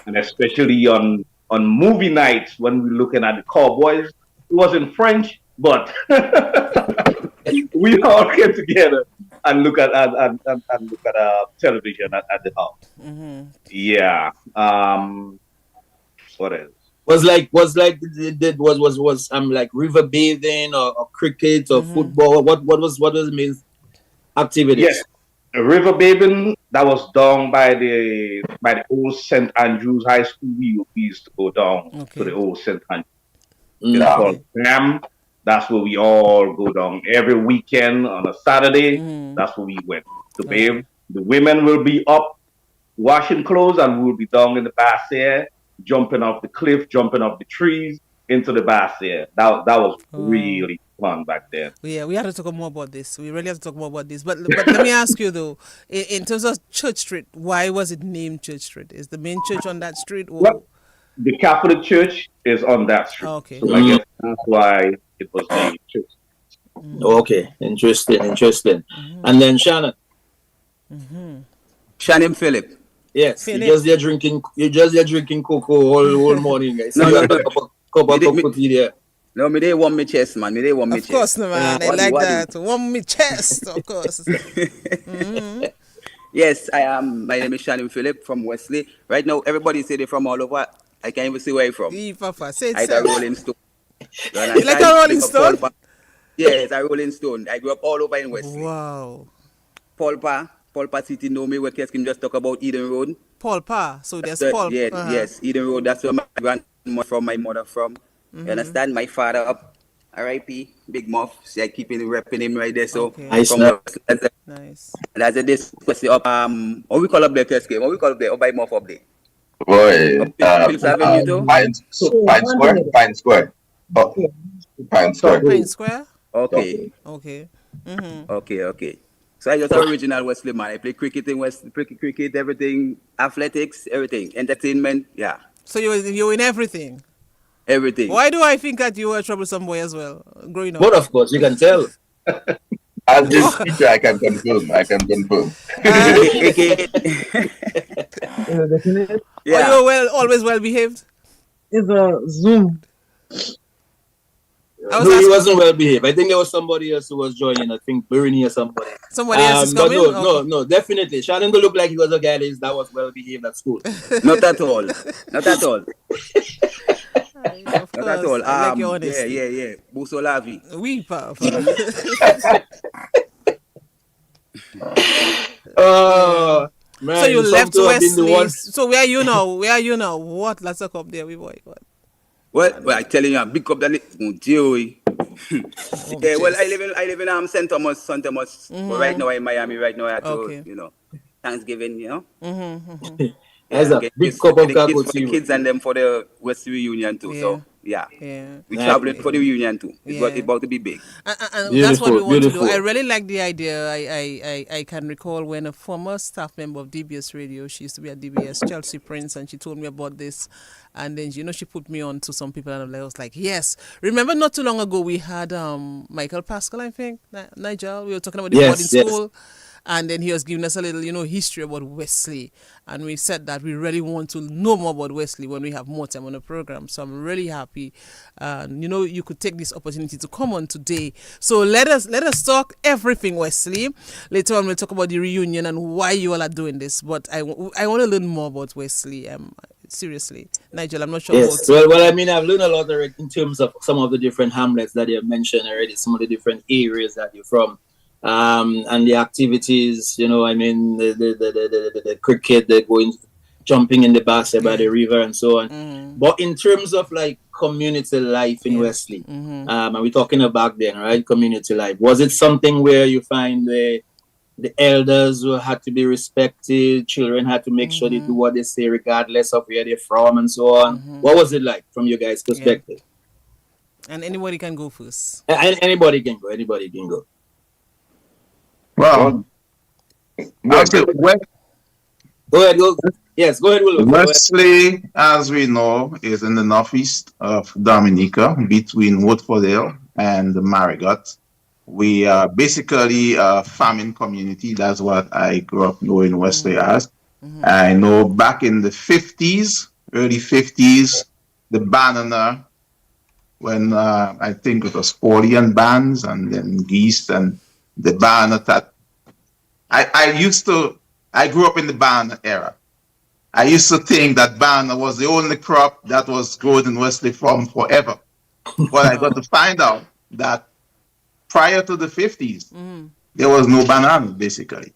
[SPEAKER 3] And especially on movie nights, when we're looking at the Cowboys, it was in French, but we all get together and look at television at the house. Yeah. What else?
[SPEAKER 2] Was like river bathing or cricket or football? What was the main activity?
[SPEAKER 7] Yes, river bathing that was done by the old St. Andrews High School. We used to go down to the old St. Andrews. It's called Cram. That's where we all go down every weekend on a Saturday. That's where we went to bathe. The women will be up washing clothes, and we'll be down in the bassin, jumping off the cliff, jumping off the trees into the bassin. That was really fun back then.
[SPEAKER 1] Yeah, we have to talk more about this. We really have to talk more about this. But let me ask you though, in terms of Church Street, why was it named Church Street? Is the main church on that street? Or?
[SPEAKER 7] Well, the Catholic Church is on that street.
[SPEAKER 1] Okay.
[SPEAKER 7] So I guess that's why it was named Church.
[SPEAKER 2] Okay, interesting. And then Shannon.
[SPEAKER 6] Shannon Philip.
[SPEAKER 2] Yes,
[SPEAKER 1] Philip.
[SPEAKER 2] You're just there drinking cocoa all morning, guys.
[SPEAKER 6] No.
[SPEAKER 2] Cup of tea there.
[SPEAKER 6] No, me they want me chest, man. Me they want me
[SPEAKER 1] Of
[SPEAKER 6] chest.
[SPEAKER 1] course, no, man. I like
[SPEAKER 6] what
[SPEAKER 1] that. Warm me chest, of course.
[SPEAKER 6] Yes, I am. My name is Shannon Philip from Wesley. Right now, everybody say they're from all over. I can't even see where I'm from.
[SPEAKER 1] Papa, say
[SPEAKER 6] I
[SPEAKER 1] it.
[SPEAKER 6] a Rolling Stone.
[SPEAKER 1] You like a Rolling Stone?
[SPEAKER 6] Yes, a Rolling Stone. I grew up all over in Wesley.
[SPEAKER 1] Wow.
[SPEAKER 6] Paulpa City know me. Where can just talk about Eden Road.
[SPEAKER 1] Paulpa. So there's Paul.
[SPEAKER 6] Yes, Eden Road. That's where my grandmother from, my mother from. You understand? My father up. R.I.P. Big Muff. See, I keep repping him right there. So
[SPEAKER 2] nice.
[SPEAKER 1] Nice.
[SPEAKER 6] That's a this question up. What we call up there first game? What we call up there? Up by Muff up there.
[SPEAKER 5] Boy, Pine Square. Oh, Pine Square.
[SPEAKER 1] Pine Square?
[SPEAKER 6] Okay. Okay. So I just original Wesley man. I play cricket in cricket, everything, athletics, everything, entertainment, yeah.
[SPEAKER 1] So you're in everything?
[SPEAKER 6] Everything.
[SPEAKER 1] Why do I think that you were a troublesome boy as well, growing up?
[SPEAKER 2] But of course, you can tell.
[SPEAKER 5] As this teacher, I can confirm.
[SPEAKER 6] Yeah.
[SPEAKER 1] Are you always well behaved?
[SPEAKER 4] It's a Zoom.
[SPEAKER 2] No, he wasn't well behaved. I think there was somebody else who was joining. I think Bernie or somebody.
[SPEAKER 1] Somebody else is coming?
[SPEAKER 2] No, definitely. Shannon don't look like he was a guy that was well behaved at school.
[SPEAKER 6] Not at all.
[SPEAKER 1] Of
[SPEAKER 6] Not
[SPEAKER 1] course.
[SPEAKER 6] at all.
[SPEAKER 1] I like your honesty.
[SPEAKER 6] Yeah. Busolavi.
[SPEAKER 1] Oui, Papa.
[SPEAKER 2] Man,
[SPEAKER 1] So you left Wesley.
[SPEAKER 2] So
[SPEAKER 1] So where are you now? What? Let's talk up there, we boy. What?
[SPEAKER 6] Well, I telling you, a big up that yeah, well, I live in St. Thomas, but right now I'm in Miami. Right now I have to, Thanksgiving,
[SPEAKER 2] As a big cup of cocoa
[SPEAKER 6] for the kids and them for the Wesley Reunion too.
[SPEAKER 1] Yeah.
[SPEAKER 6] So
[SPEAKER 1] Yeah.
[SPEAKER 6] we traveling for the reunion too. It's about to be big.
[SPEAKER 1] And that's what we want to do. I really like the idea. I can recall when a former staff member of DBS Radio, she used to be at DBS, Chelsea Prince, and she told me about this. And then, she put me on to some people, and I was like, yes. Remember not too long ago, we had Michael Pascal, I think, Nigel. We were talking about the boarding school. And then he was giving us a little, history about Wesley. And we said that we really want to know more about Wesley when we have more time on the program. So I'm really happy. You could take this opportunity to come on today. So let us talk everything Wesley. Later on, we'll talk about the reunion and why you all are doing this. But I want to learn more about Wesley. Seriously. Nigel, I'm not sure.
[SPEAKER 2] Yes, well, I mean, I've learned a lot already in terms of some of the different hamlets that you have mentioned already, some of the different areas that you're from. And the activities, the cricket, they're going jumping in the basket by the river and so on. But in terms of like community life in Wesley, and we're talking about then, right? Community life. Was it something where you find the elders who had to be respected, children had to make sure they do what they say regardless of where they're from and so on? What was it like from your guys' perspective?
[SPEAKER 1] And anybody can go first.
[SPEAKER 2] Anybody can go.
[SPEAKER 3] Well,
[SPEAKER 2] go ahead. Yes, go ahead, Willow.
[SPEAKER 3] Wesley, as we know, is in the northeast of Dominica, between Woodfordale and Marigot. We are basically a farming community. That's what I grew up knowing Wesley as. I know back in the 50s, early 50s, the banana, when I think it was Orlean bands and then Geese and the banana that I grew up in the banana era. I used to think that banana was the only crop that was grown in Wesley from forever. But I got to find out that prior to the 50s, there was no banana basically.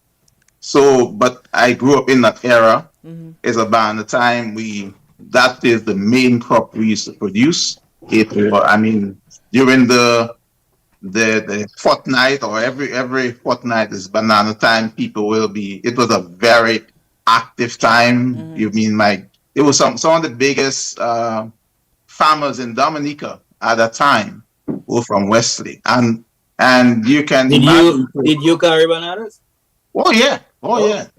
[SPEAKER 3] So, but I grew up in that era. It's about the time that is the main crop we used to produce. During the fortnight or every fortnight is banana time. It was a very active time. It was some of the biggest farmers in Dominica at that time were from Wesley. And you can imagine.
[SPEAKER 2] Did you carry bananas?
[SPEAKER 3] Oh yeah.
[SPEAKER 2] What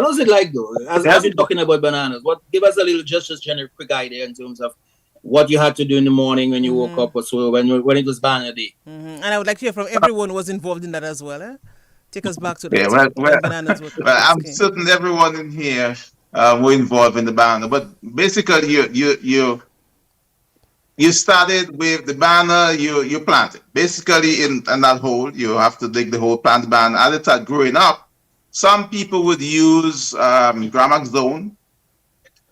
[SPEAKER 2] was it like though? As you're talking about bananas, give us a little just generic quick idea in terms of what you had to do in the morning when you woke up or so when it was banana day.
[SPEAKER 1] And I would like to hear from everyone who was involved in that as well. Take us back to that.
[SPEAKER 3] Bananas I'm certain everyone in here were involved in the banana, but basically you started with the banana, you planted. Basically in that hole, you have to dig the hole, plant the banana. As it started growing up, some people would use gramaxone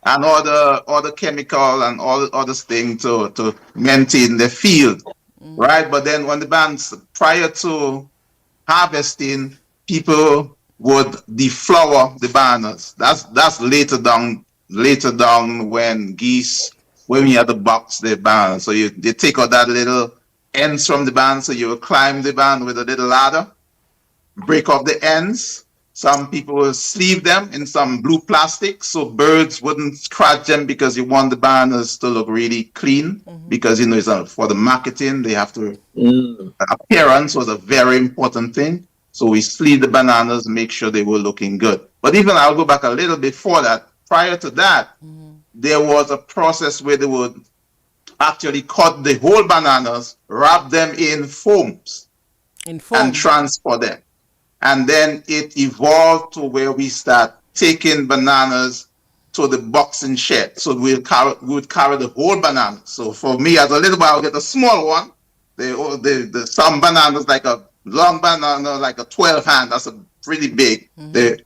[SPEAKER 3] and other chemical and all other things to maintain the field, right? But then when the bands prior to harvesting, people would deflower the bananas. That's later down when we had to box the bananas. So they take out that little ends from the band, so you will climb the band with a little ladder, break off the ends. Some people will sleeve them in some blue plastic so birds wouldn't scratch them, because you want the bananas to look really clean, because it's for the marketing. They have to appearance was a very important thing. So we sleeve the bananas, make sure they were looking good. But even I'll go back a little before that. Prior to that, there was a process where they would actually cut the whole bananas, wrap them in foams, and transport them. And then it evolved to where we start taking bananas to the boxing shed. So we would carry the whole banana. So for me, as a little boy, I'll get a small one. Some bananas, like a long banana, like a 12 hand, that's a pretty big. The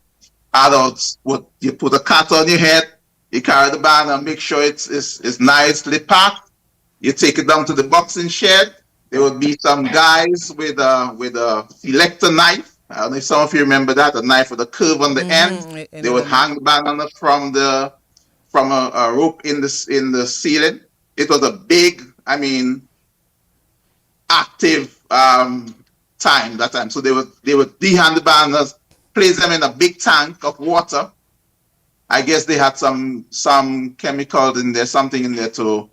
[SPEAKER 3] adults you put a cat on your head, you carry the banana, make sure it's nicely packed. You take it down to the boxing shed. There would be some guys with a selector knife. I don't know if some of you remember that, a knife with a curve on the end. They would hang the banana from a rope in the ceiling. It was a big, active time that time. So they would de-hand the bananas, place them in a big tank of water. I guess they had some chemical in there, something in there for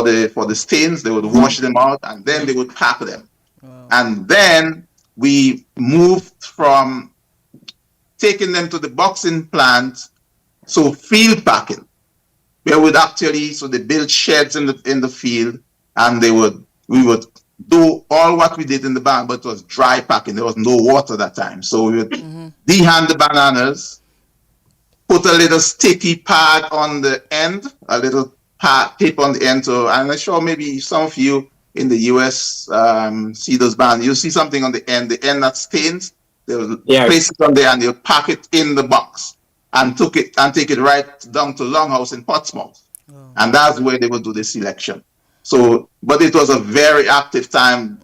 [SPEAKER 3] the stains. They would wash them out, and then they would pack them. Wow. And then we moved from taking them to the boxing plant, so field packing. They build sheds in the field, and we would do all what we did in the barn, but it was dry packing. There was no water that time. So we would de-hand the bananas, put a little sticky pad on the end, a little tape on the end. And I'm sure maybe some of you in the US see those bananas. You see something on the end that stains. They'll place it on there and they'll pack it in the box and take it right down to Longhouse in Portsmouth. Oh. And that's where they will do the selection. So, but it was a very active time.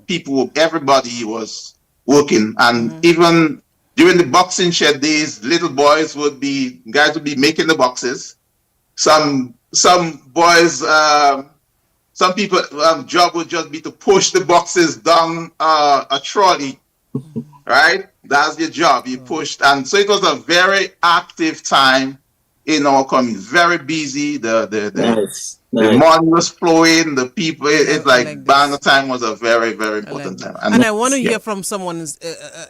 [SPEAKER 3] Everybody was working, and even during the boxing shed days, little guys would be making the boxes. Some boys, some people job would just be to push the boxes down a trolley, right? That's your job. You pushed, and so it was a very active time in our community. Very busy. The money was flowing. The people. It's like banana time was a very, very important time.
[SPEAKER 1] And I want to hear from someone's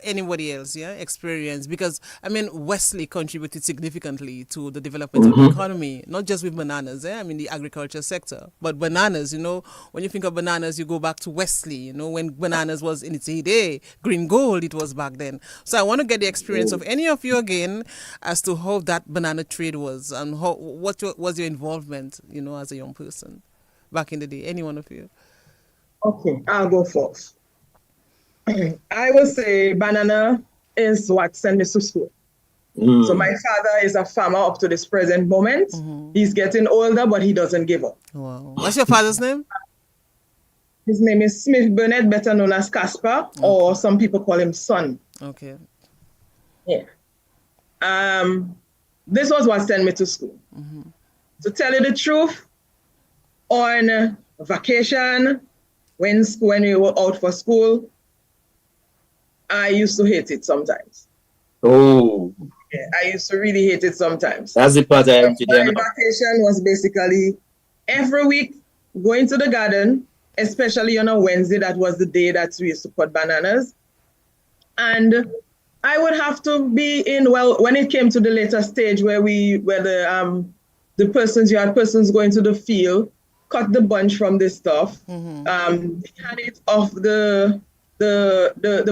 [SPEAKER 1] anybody else, experience, because Wesley contributed significantly to the development of the economy, not just with bananas. The agriculture sector, but bananas. When you think of bananas, you go back to Wesley. When bananas was in its heyday, green gold it was back then. So I want to get the experience of any of you again as to how that banana trade was and what was your involvement, as a young person back in the day. Any one of you?
[SPEAKER 4] Okay, I'll go first. I will say banana is what sent me to school. So my father is a farmer up to this present moment. He's getting older, but he doesn't give up.
[SPEAKER 1] Wow. What's your father's name?
[SPEAKER 4] His name is Smith Burnett, better known as Casper, or some people call him Son.
[SPEAKER 1] Okay.
[SPEAKER 4] Yeah. This was what sent me to school. To tell you the truth, on vacation, when we were out for school, I used to hate it sometimes.
[SPEAKER 2] Oh.
[SPEAKER 4] Yeah, I used to really hate it sometimes.
[SPEAKER 2] That's the part I am today.
[SPEAKER 4] My vacation was basically every week going to the garden, especially on a Wednesday. That was the day that we used to cut bananas. And I would have to be in, well, when it came to the later stage where you had persons going to the field, cut the bunch from this stuff, had it off the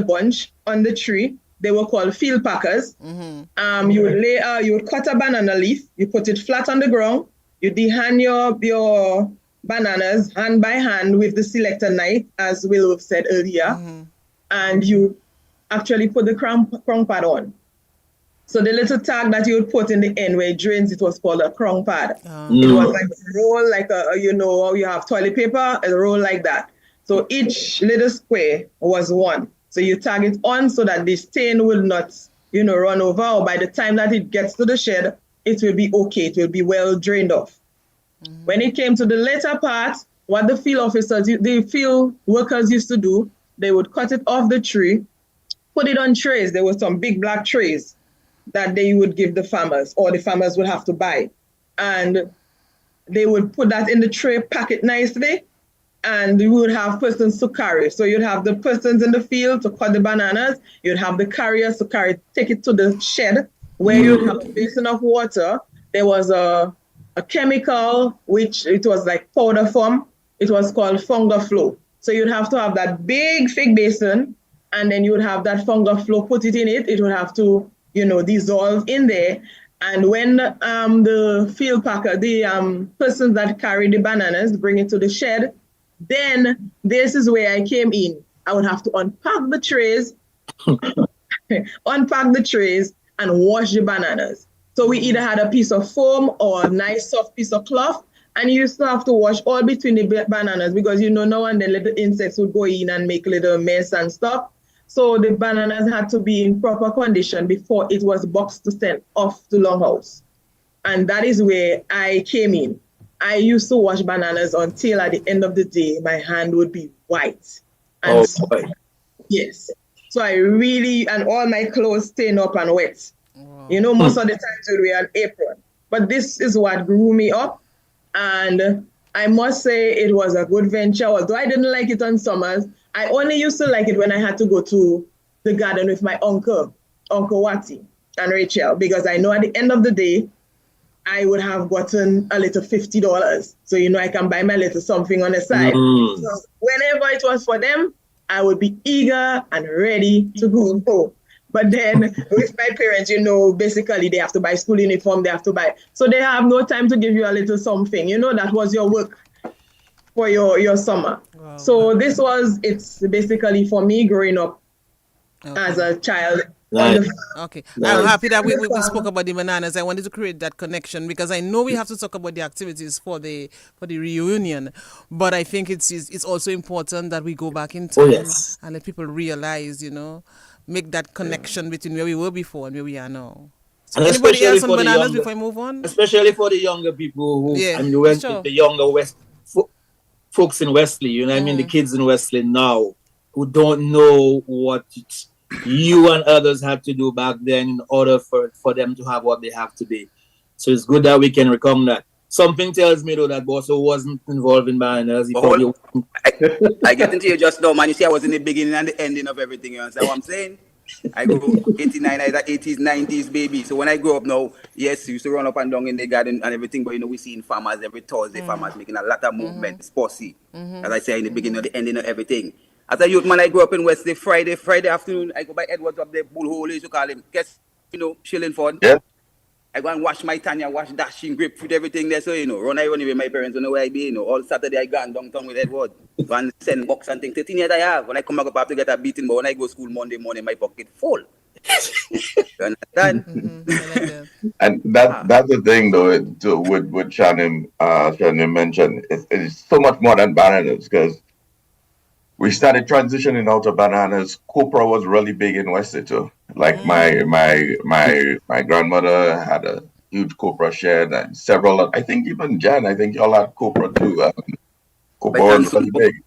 [SPEAKER 4] bunch on the tree. They were called field packers. You would cut a banana leaf, you put it flat on the ground, you dehan your bananas hand by hand with the selector knife, as Will said earlier, and you actually put the crown pad on. So the little tag that you would put in the end where it drains, it was called a crown pad. It was like a roll, like you have toilet paper, a roll like that. So each little square was one. So you tag it on so that the stain will not, run over, or by the time that it gets to the shed, it will be okay. It will be well drained off. When it came to the later part, what the field workers used to do, they would cut it off the tree, put it on trays. There were some big black trays that they would give the farmers, or the farmers would have to buy. And they would put that in the tray, pack it nicely, and you would have persons to carry. So you'd have the persons in the field to cut the bananas, you'd have the carriers to take it to the shed, where you'd have a basin of water. There was a chemical, which it was like powder form. It was called fungal flow. So you'd have to have that big fig basin, and then you would have that fungal flow, put it in it. It would have to, dissolve in there. And when the field packer, the persons that carry the bananas, bring it to the shed, then this is where I came in. I would have to unpack the trays, and wash the bananas. So we either had a piece of foam or a nice soft piece of cloth, and you used to have to wash all between the bananas because now and then little insects would go in and make little mess and stuff. So the bananas had to be in proper condition before it was boxed to send off to Longhouse. And that is where I came in. I used to wash bananas until at the end of the day, my hand would be white. And yes. So and all my clothes stained up and wet. Wow. Most of the times we'd wear an apron. But this is what grew me up. And I must say it was a good venture. Although I didn't like it on summers, I only used to like it when I had to go to the garden with my Uncle Wati and Rachel, because I know at the end of the day, I would have gotten a little $50. So, I can buy my little something on the side. So whenever it was for them, I would be eager and ready to go home. But then with my parents, basically they have to buy school uniform, they have to buy. So they have no time to give you a little something. That was your work for your summer. Wow. So it's basically for me growing up as a child.
[SPEAKER 1] Right. Okay. I'm happy that we spoke about the bananas. I wanted to create that connection because I know we have to talk about the activities for the reunion, but I think it's also important that we go back in time and let people realize, make that connection between where we were before and where we are now. So
[SPEAKER 2] and
[SPEAKER 1] anybody else on bananas before I move on?
[SPEAKER 2] Especially for the younger people the younger folks in Wesley, the kids in Wesley now who don't know what you and others had to do back then in order for them to have what they have today. So it's good that we can recount that. Something tells me though that Bosso wasn't involved in bananas.
[SPEAKER 6] I get into you just now, man. You see, I was in the beginning and the ending of everything. You understand what I'm saying? I grew up 89, 80s, 90s, baby. So when I grew up now, yes, we used to run up and down in the garden and everything, but we see in farmers every Thursday, farmers making a lot of movement, sportsy. As I say, in the beginning of the ending of everything. As a youth man, I grew up in Wesley. Friday afternoon, I go by Edwards up there, Bullhole, you call him. Guess, Shillingford.
[SPEAKER 5] Yeah.
[SPEAKER 6] I go and wash my Tanya, wash dashing, grapefruit, everything there. So, run away with my parents, know where I be, all Saturday I go and downtown with Edward. Go and send box and things. 13 years I have. When I come back up, I have to get a beating, but when I go to school Monday morning, my pocket full. You understand?
[SPEAKER 1] I like that.
[SPEAKER 5] And that's the thing, though, with Shannon, Shannon mentioned, it's so much more than bananas, because we started transitioning out of bananas. Copra was really big in Wesley too. Like my grandmother had a huge copra shed, and several. I think even Jan. I think y'all had copra too. Copra was really big.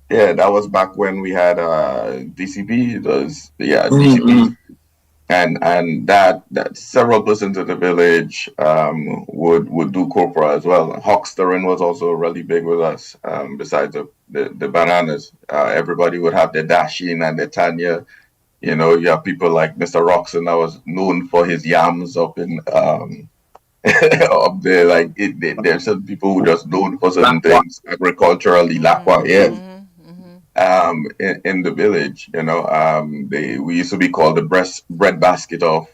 [SPEAKER 5] Yeah, that was back when we had DCP. It was DCP, and that several persons in the village would do copra as well. Hawkstering was also really big with us. Besides the bananas, everybody would have their Dashin and their Tanya. You know, you have people like Mr. Roxon that was known for his yams up in up there. Like there's some people who just known for certain things agriculturally. Lakwa, yes. In the village, you know, we used to be called the bread basket of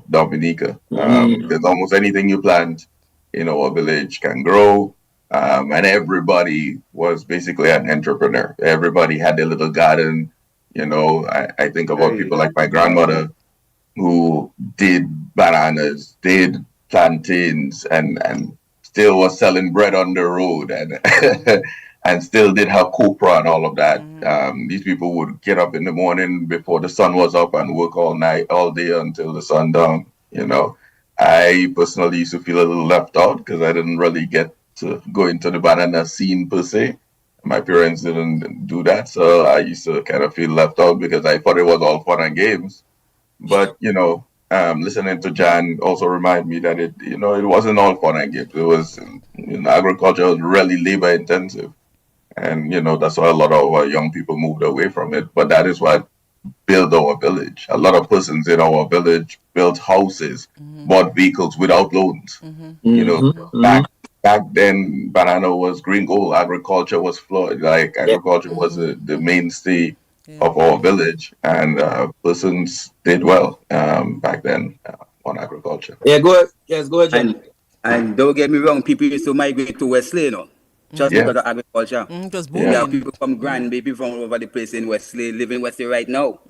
[SPEAKER 5] Dominica. There's almost anything you plant in our village can grow, and everybody was basically an entrepreneur. Everybody had their little garden. You know, I think about people like my grandmother who did bananas, did plantains, and still was selling bread on the road, and and still did have copra and all of that. These people would get up in the morning before the sun was up and work all night, all day until the sun down. You know, I personally used to feel a little left out because I didn't really get to go into the banana scene per se. My parents didn't do that, so I used to kind of feel left out because I thought it was all fun and games. But you know, listening to Jan also remind me that it wasn't all fun and games. It was, agriculture was really labor intensive. And, that's why a lot of our young people moved away from it. But that is what built our village. A lot of persons in our village built houses, bought vehicles without loans. Back then, banana was green gold. Agriculture was flawed. Like, agriculture was the mainstay of our village. And persons did well back then on agriculture.
[SPEAKER 2] Yeah, go ahead. Yes, go ahead, Jan.
[SPEAKER 6] And don't get me wrong, people used to migrate to Wesley, just because of agriculture.
[SPEAKER 1] Yeah,
[SPEAKER 6] people from Grand, people from all over the place in Wesley, live in Wesley right now.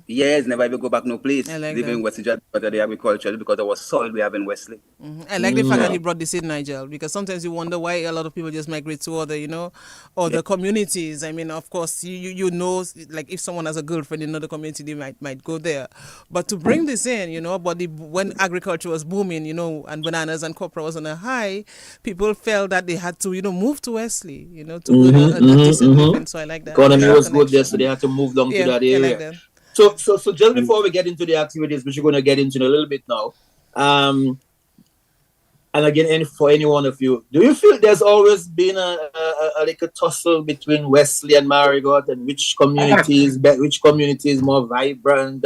[SPEAKER 6] Yes, never ever go back no place. Live in Wesley just because of the agriculture, because of our soil we have in Wesley.
[SPEAKER 1] I like the fact that he brought this in, Nigel, because sometimes you wonder why a lot of people just migrate to other communities. I mean, of course, you know, like if someone has a girlfriend in another community, they might go there. But to bring this in, but when agriculture was booming, and bananas and copra was on a high, people felt that they had to, move to Wesley, to build a decent living. So I like that.
[SPEAKER 2] Economy was good there, so they had to move down to that area.
[SPEAKER 1] I like that.
[SPEAKER 2] So just before we get into the activities, which we're going to get into in a little bit now, and again, for any one of you, do you feel there's always been a tussle between Wesley and Marigot, and which community is more vibrant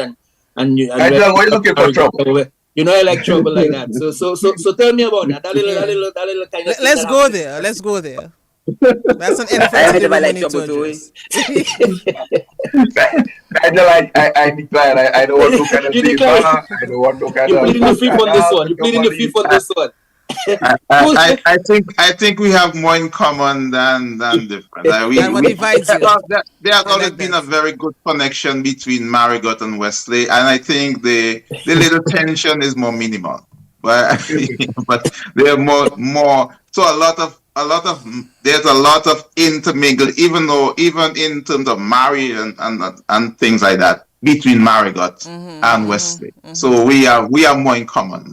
[SPEAKER 2] and you?
[SPEAKER 5] Why are you looking for trouble?
[SPEAKER 2] I like trouble like that. So tell me about that. That little kind of.
[SPEAKER 1] Let's go there. Let's go there. That's an elephant in the room we need to address.
[SPEAKER 5] I declare. I don't want to kind of say I don't want to kind of.
[SPEAKER 2] You're pleading the fifth on this one. You're pleading the fifth on this one.
[SPEAKER 3] I think we have more in common than different.
[SPEAKER 1] What divides you?
[SPEAKER 3] There has always been a very good connection between Marigot and Wesley, and I think the little tension is more minimal. But they're more. So there's a lot of intermingle, even in terms of marriage and things like that between Marigot and Wesley. So we are more in common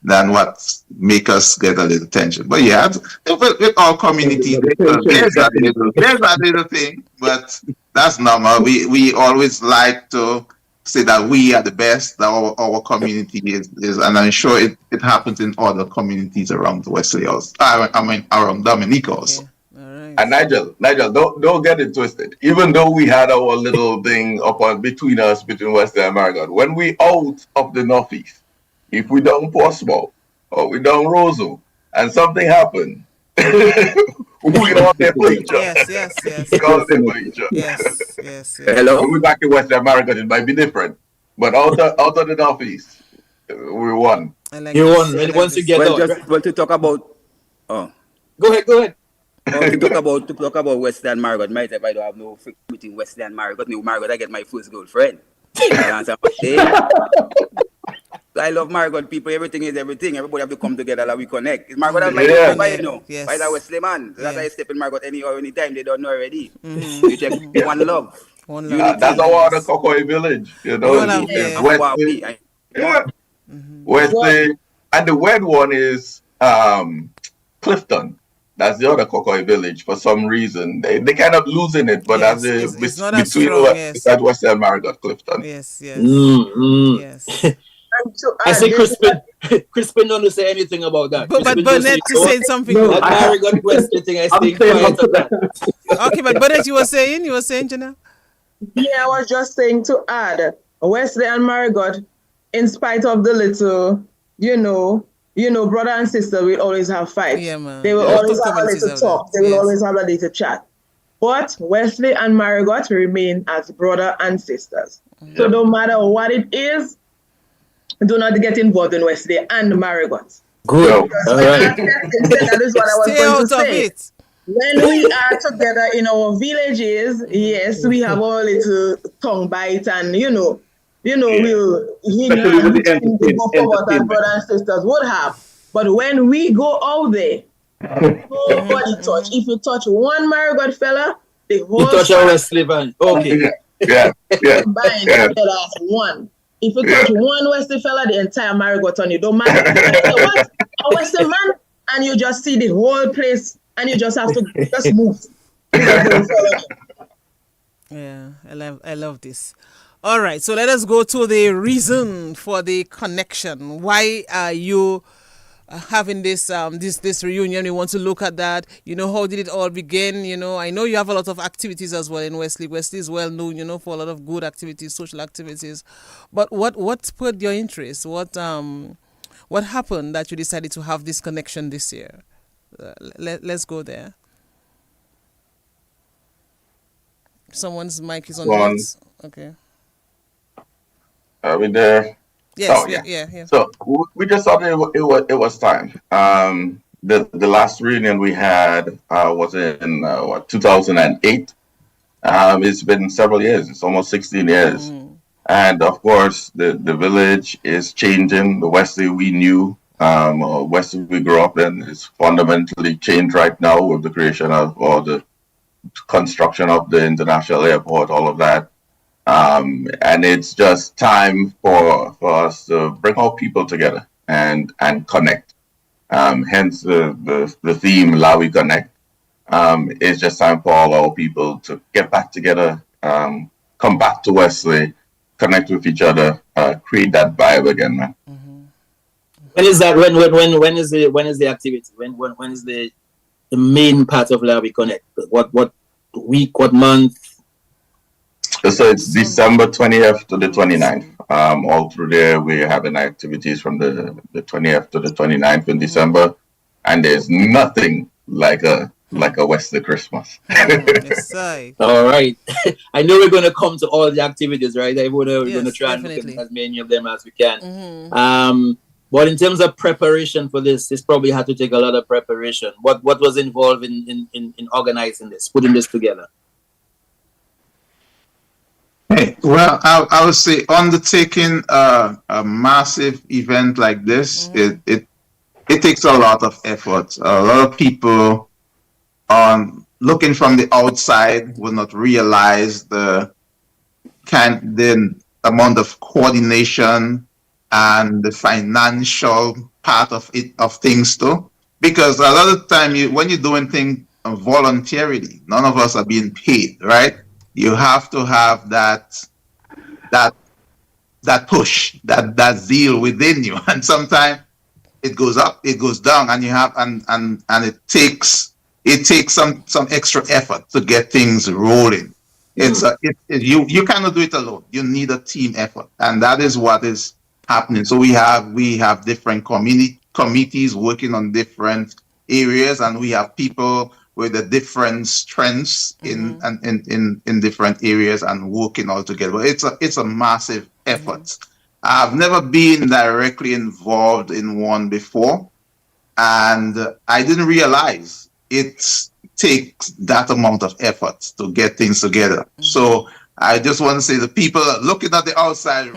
[SPEAKER 3] than what make us get a little tension. But yeah, with all communities, there's that little thing, but that's normal. We always like to say that we are the best, that our community is, and I'm sure it happens in other communities around Wesley also. Around Dominica also.
[SPEAKER 1] Yeah. All right.
[SPEAKER 5] And Nigel, don't get it twisted. Even though we had our little thing between Wesley and Marigot, when we out of the Northeast, if we down Portsmouth or we down Roseau and something happened, we don't have bleacher.
[SPEAKER 1] Yes. Yes.
[SPEAKER 5] Hello. When we back in West America, it might be different, but out of the Northeast, we won.
[SPEAKER 2] You won once you get out.
[SPEAKER 6] Well, to talk about,
[SPEAKER 2] go ahead.
[SPEAKER 6] To talk about Wesley and Marigot, might if I don't have no friction between Wesley and Marigot. Marigot, I get my first girlfriend. I love Margot people. Everything is everything. Everybody have to come together like we connect. It's Margot and my by you know.
[SPEAKER 1] Yes.
[SPEAKER 6] By the Wesley man. So that's why I step in Margot anytime they don't know already. You check one love.
[SPEAKER 1] One love.
[SPEAKER 5] That's our the Kokoi village. You know, Wesley, and the weird one is Clifton. That's the other Kokoi village. For some reason, they kind of losing it, but
[SPEAKER 1] yes, it's not as strong.
[SPEAKER 5] That Western Margot Clifton.
[SPEAKER 1] Yes.
[SPEAKER 2] Yes. I say Crispin don't say anything about that.
[SPEAKER 1] But Burnett is saying something.
[SPEAKER 2] No, Margot Wesley thing. I stay quiet on that.
[SPEAKER 1] Okay, but Burnett, you were saying, Janelle?
[SPEAKER 4] Yeah, I was just saying to add, Wesley and Margot, in spite of the little, brother and sister will always have fights.
[SPEAKER 1] Yeah, man.
[SPEAKER 4] They will always have a little talk. They will always have a little chat. But Wesley and Margot remain as brother and sisters. So no matter what it is, do not get involved in Wesley and Margot.
[SPEAKER 2] Good. All right.
[SPEAKER 4] That is what I was going to say. When we are together in our villages, yes, we have our little tongue bite, and we'll go forward as brothers and sisters would have. But when we go out there, nobody touch. If you touch one Margot fella, the whole
[SPEAKER 2] you touch our Wesley man. Okay.
[SPEAKER 5] Yeah.
[SPEAKER 4] As one. If you touch one Wesley fella, the entire Margot on you. Don't matter. What? A Wesley man, and you just see the whole place, and you just have to just move.
[SPEAKER 1] Yeah, I love this. All right, so let us go to the reason for the connection. Why are you having this this reunion? We want to look at that. How did it all begin? I know you have a lot of activities as well in Wesley. Wesley is well known, for a lot of good activities, social activities. But what spurred your interest? What happened that you decided to have this connection this year? Let's go there. Someone's mic is on mute. Okay.
[SPEAKER 5] Are we there?
[SPEAKER 1] Yes, yeah.
[SPEAKER 5] So we just thought it was time. The last reunion we had was in 2008. It's been several years. It's almost 16 years. And of course, the village is changing. The Wesley we knew, Wesley we grew up in, is fundamentally changed right now with the creation of, or the construction of the international airport, all of that. And it's just time for us to bring our people together and connect. Hence the theme, WI KONNEK. It's just time for all our people to get back together, come back to Wesley, connect with each other, create that vibe again, man.
[SPEAKER 2] When is that? When is the activity? When is the main part of WI KONNEK? What week? What month?
[SPEAKER 5] So it's December 20th to the 29th. All through there, we're having activities from the 20th to the 29th in December, and there's nothing like a Wesley Christmas.
[SPEAKER 2] All right. I know we're going to come to all the activities, right? We're going to try and look at as many of them as we can. But in terms of preparation for this probably had to take a lot of preparation. What was involved in organizing this, putting this together?
[SPEAKER 3] Hey, well, I would say undertaking a massive event like this, it takes a lot of effort. A lot of people looking from the outside will not realize the amount of coordination and the financial part of things too. Because a lot of the time, when you're doing things voluntarily, none of us are being paid, right? You have to have that push, that zeal within you, and sometimes it goes up, it goes down, and you have and it takes some extra effort to get things rolling. You cannot do it alone. You need a team effort, and that is what is happening. So we have different committees working on different areas, and we have people with the different strengths in different areas and working all together. It's a massive effort. I've never been directly involved in one before, and I didn't realize it takes that amount of effort to get things together. So I just want to say the people looking at the outside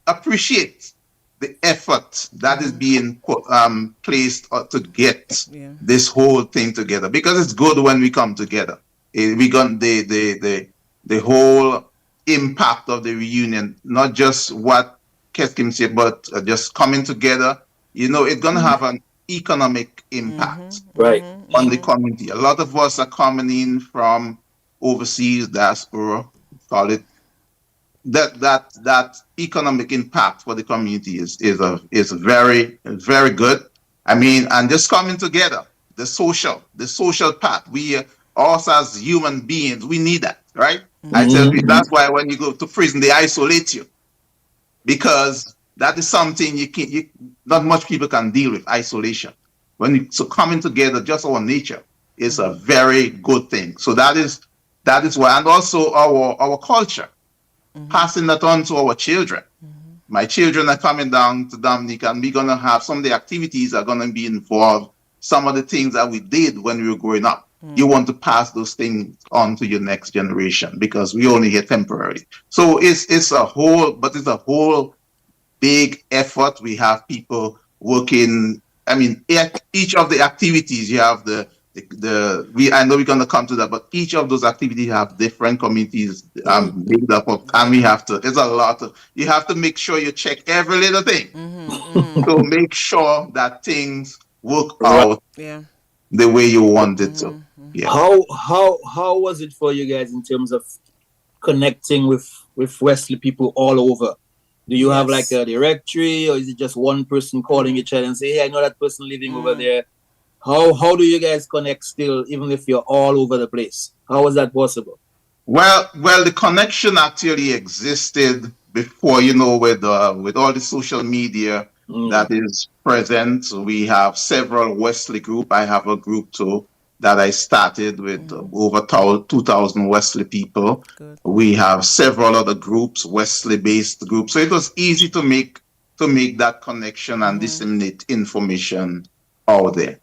[SPEAKER 3] appreciate the effort that is being placed to get this whole thing together, because it's good when we come together. We got the whole impact of the reunion, not just what Keskim said, but just coming together. It's going to have an economic impact on the community. A lot of us are coming in from overseas, diaspora, call it. That economic impact for the community is very, very good. I mean, and just coming together, the social part. We also as human beings, we need that, right? I tell you, that's why when you go to prison, they isolate you, because that is something not much people can deal with, isolation. So coming together, just our nature, is a very good thing. So that is why, and also our culture, passing that on to our children. My children are coming down to Dominica, and we're gonna have some of the activities are gonna be involved. Some of the things that we did when we were growing up. You want to pass those things on to your next generation, because we only here temporarily. So it's a whole big effort. We have people working. I mean, each of the activities, you have I know we're going to come to that, but each of those activities have different committees made up of, and there's a lot of, you have to make sure you check every little thing. So make sure that things work out the way you want it to. Yeah.
[SPEAKER 2] How was it for you guys in terms of connecting with Wesley people all over? Do you have like a directory, or is it just one person calling each other and say, hey, I know that person living over there? How do you guys connect still, even if you're all over the place? How is that possible?
[SPEAKER 3] Well, the connection actually existed before, with all the social media that is present. So we have several Wesley group. I have a group too that I started with over 2,000 Wesley people. Good. We have several other groups, Wesley-based groups. So it was easy to make that connection and disseminate information out there.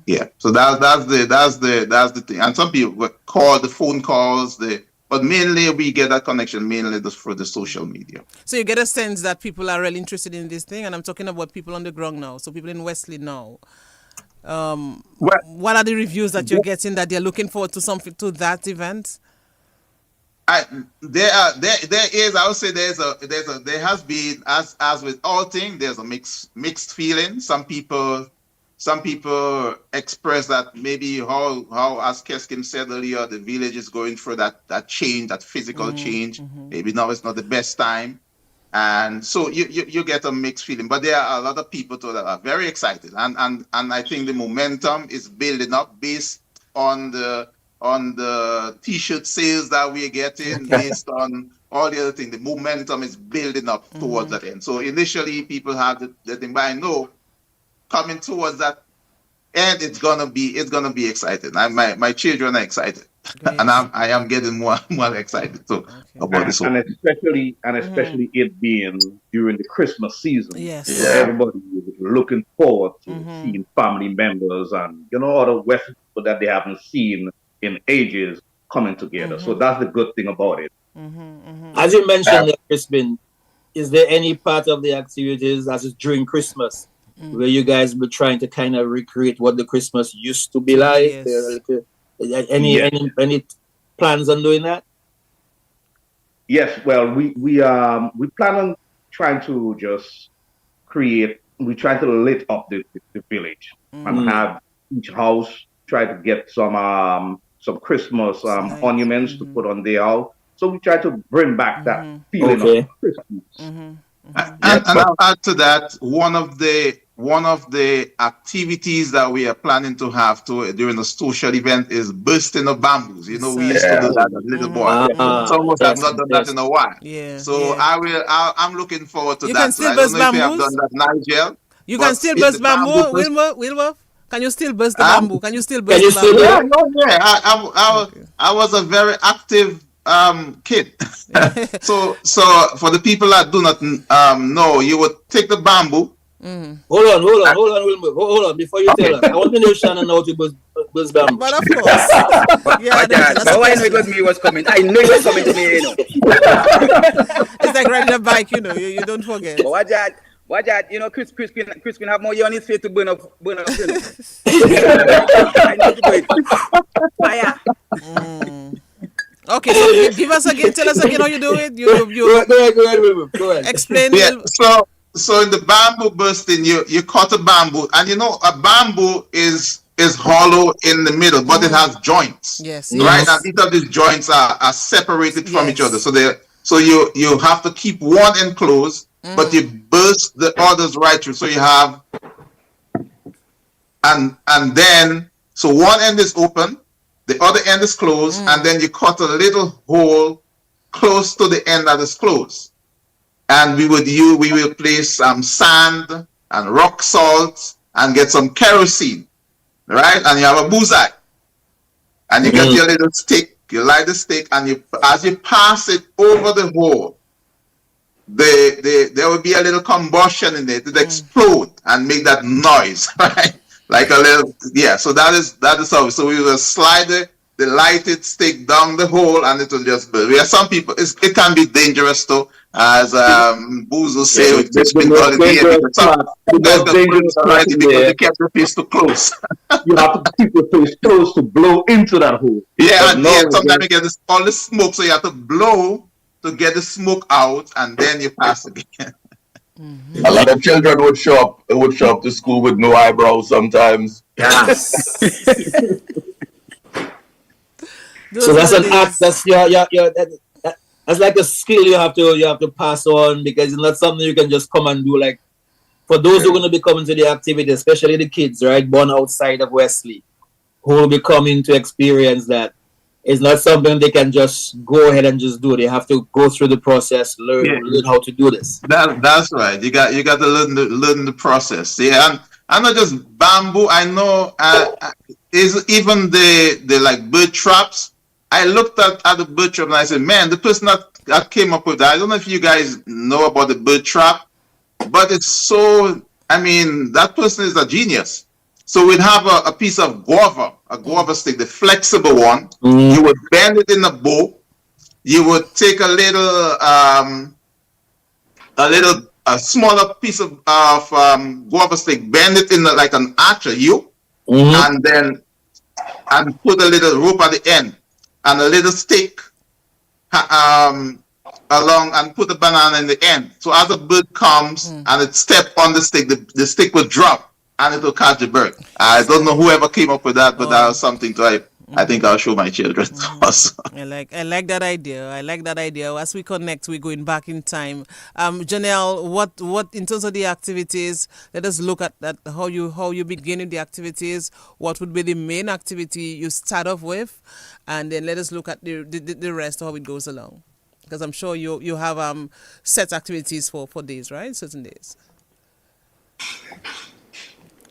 [SPEAKER 3] Yeah. So that's the thing. And some people call the phone calls, but mainly we get that connection mainly through the social media.
[SPEAKER 1] So you get a sense that people are really interested in this thing, and I'm talking about people on the ground now. So people in Wesley now. What are the reviews that you're getting that they're looking forward to something to that event?
[SPEAKER 3] There is. I would say there has been, as with all things, there's a mixed feeling. Some people express that maybe how as Keskim said earlier, the village is going through that change, that physical change. Maybe now it's not the best time. And so you get a mixed feeling, but there are a lot of people too that are very excited, and I think the momentum is building up based on the T-shirt sales that we're getting, based on all the other things. The momentum is building up towards that end. So initially people had the thing, but I know coming towards that end, it's gonna be exciting. My children are excited. Great. And I am getting more excited too about this.
[SPEAKER 7] And especially it being during the Christmas season.
[SPEAKER 1] Yes.
[SPEAKER 7] So everybody is looking forward to seeing family members and other Western people that they haven't seen in ages coming together. So that's the good thing about it.
[SPEAKER 2] As you mentioned, Crispin, is there any part of the activities as is during Christmas where you guys were trying to kind of recreate what the Christmas used to be like?
[SPEAKER 1] Yes.
[SPEAKER 2] Any plans on doing that?
[SPEAKER 7] Yes, well, we plan on trying to just create. We try to lit up the village and have each house try to get some Christmas ornaments to put on their house. So we try to bring back that feeling of Christmas.
[SPEAKER 3] And I'll add to that, one of the activities that we are planning to have during the social event is bursting of bamboos. We used to do that as a little boy. Some of us have not done that in a while.
[SPEAKER 1] Yeah.
[SPEAKER 3] So I'm looking forward to
[SPEAKER 1] you
[SPEAKER 3] that.
[SPEAKER 1] Can still
[SPEAKER 3] I don't
[SPEAKER 1] burst
[SPEAKER 3] know if you have
[SPEAKER 1] bamboos?
[SPEAKER 3] done that, Nigel.
[SPEAKER 1] You can still burst bamboo, Wilmer? Can you still burst the bamboo? Can you still burst the bamboo?
[SPEAKER 3] Yeah. I was a very active kid. So for the people that do not know, you would take the bamboo.
[SPEAKER 2] Hold on, Wilmer. Hold on, before you tell us. I want to know Shannon how to burst burst bamboo.
[SPEAKER 1] But of course.
[SPEAKER 6] Yeah, but why it was me was coming? I knew it was coming to me, you know.
[SPEAKER 1] It's like riding a bike, you know. You don't forget.
[SPEAKER 6] But why that? You know, Chris can have more on his face to burn up. You know. I know to do it. Fire.
[SPEAKER 1] Okay, so give us again. Tell us again how you do it. You
[SPEAKER 2] Go ahead.
[SPEAKER 1] Explain.
[SPEAKER 3] Yeah. So in the bamboo bursting, you cut a bamboo, and you know a bamboo is hollow in the middle, but it has joints.
[SPEAKER 1] Yes.
[SPEAKER 3] Right,
[SPEAKER 1] Yes.
[SPEAKER 3] and each of these joints are separated from each other. So you have to keep one enclosed, but you burst the others right through. So you have, and then so one end is open, the other end is closed, and then you cut a little hole close to the end that is closed. And we will place some sand and rock salt and get some kerosene, right? And you have a bullseye. And you get your little stick, you light the stick, and as you pass it over the hole, there will be a little combustion in it. It explode and make that noise, right? Like a little, yeah. So that is how. So we will slide the lighted stick down the hole, and it will just burn. We have some people. It can be dangerous though, as Booz will say. It's been dangerous already because you kept the face too close.
[SPEAKER 7] You have to keep the face close to blow into that hole.
[SPEAKER 3] Yeah, and sometimes you get all the smoke, so you have to blow to get the smoke out, and then you pass again.
[SPEAKER 5] A lot of children would show up to school with no eyebrows sometimes.
[SPEAKER 2] Yes. So that's an act. That's that's like a skill you have to pass on, because it's not something you can just come and do. Like for those who are going to be coming to the activity, especially the kids, right, born outside of Wesley, who will be coming to experience that. It's not something they can just go ahead and just do. They have to go through the process, learn how to do this.
[SPEAKER 3] That's right. You got to learn the process. Yeah, and not just bamboo. I know is even the like bird traps. I looked at the bird trap and I said, man, the person that came up with that. I don't know if you guys know about the bird trap, but it's so. I mean, that person is a genius. So we'd have a piece of a guava stick, the flexible one. You would bend it in a bow. You would take a smaller piece of guava stick, bend it in like an arch, a U, and put a little rope at the end and a little stick along, and put the banana in the end. So as the bird comes and it steps on the stick, the stick will drop. And it will catch the bird. I don't know whoever came up with that, but that was something I think I'll show my children also.
[SPEAKER 1] I like that idea. I like that idea. As we connect, we're going back in time. Janelle, what in terms of the activities? Let us look at that. How you begin in the activities. What would be the main activity you start off with, and then let us look at the rest, how it goes along. Because I'm sure you have set activities for days, right? Certain days.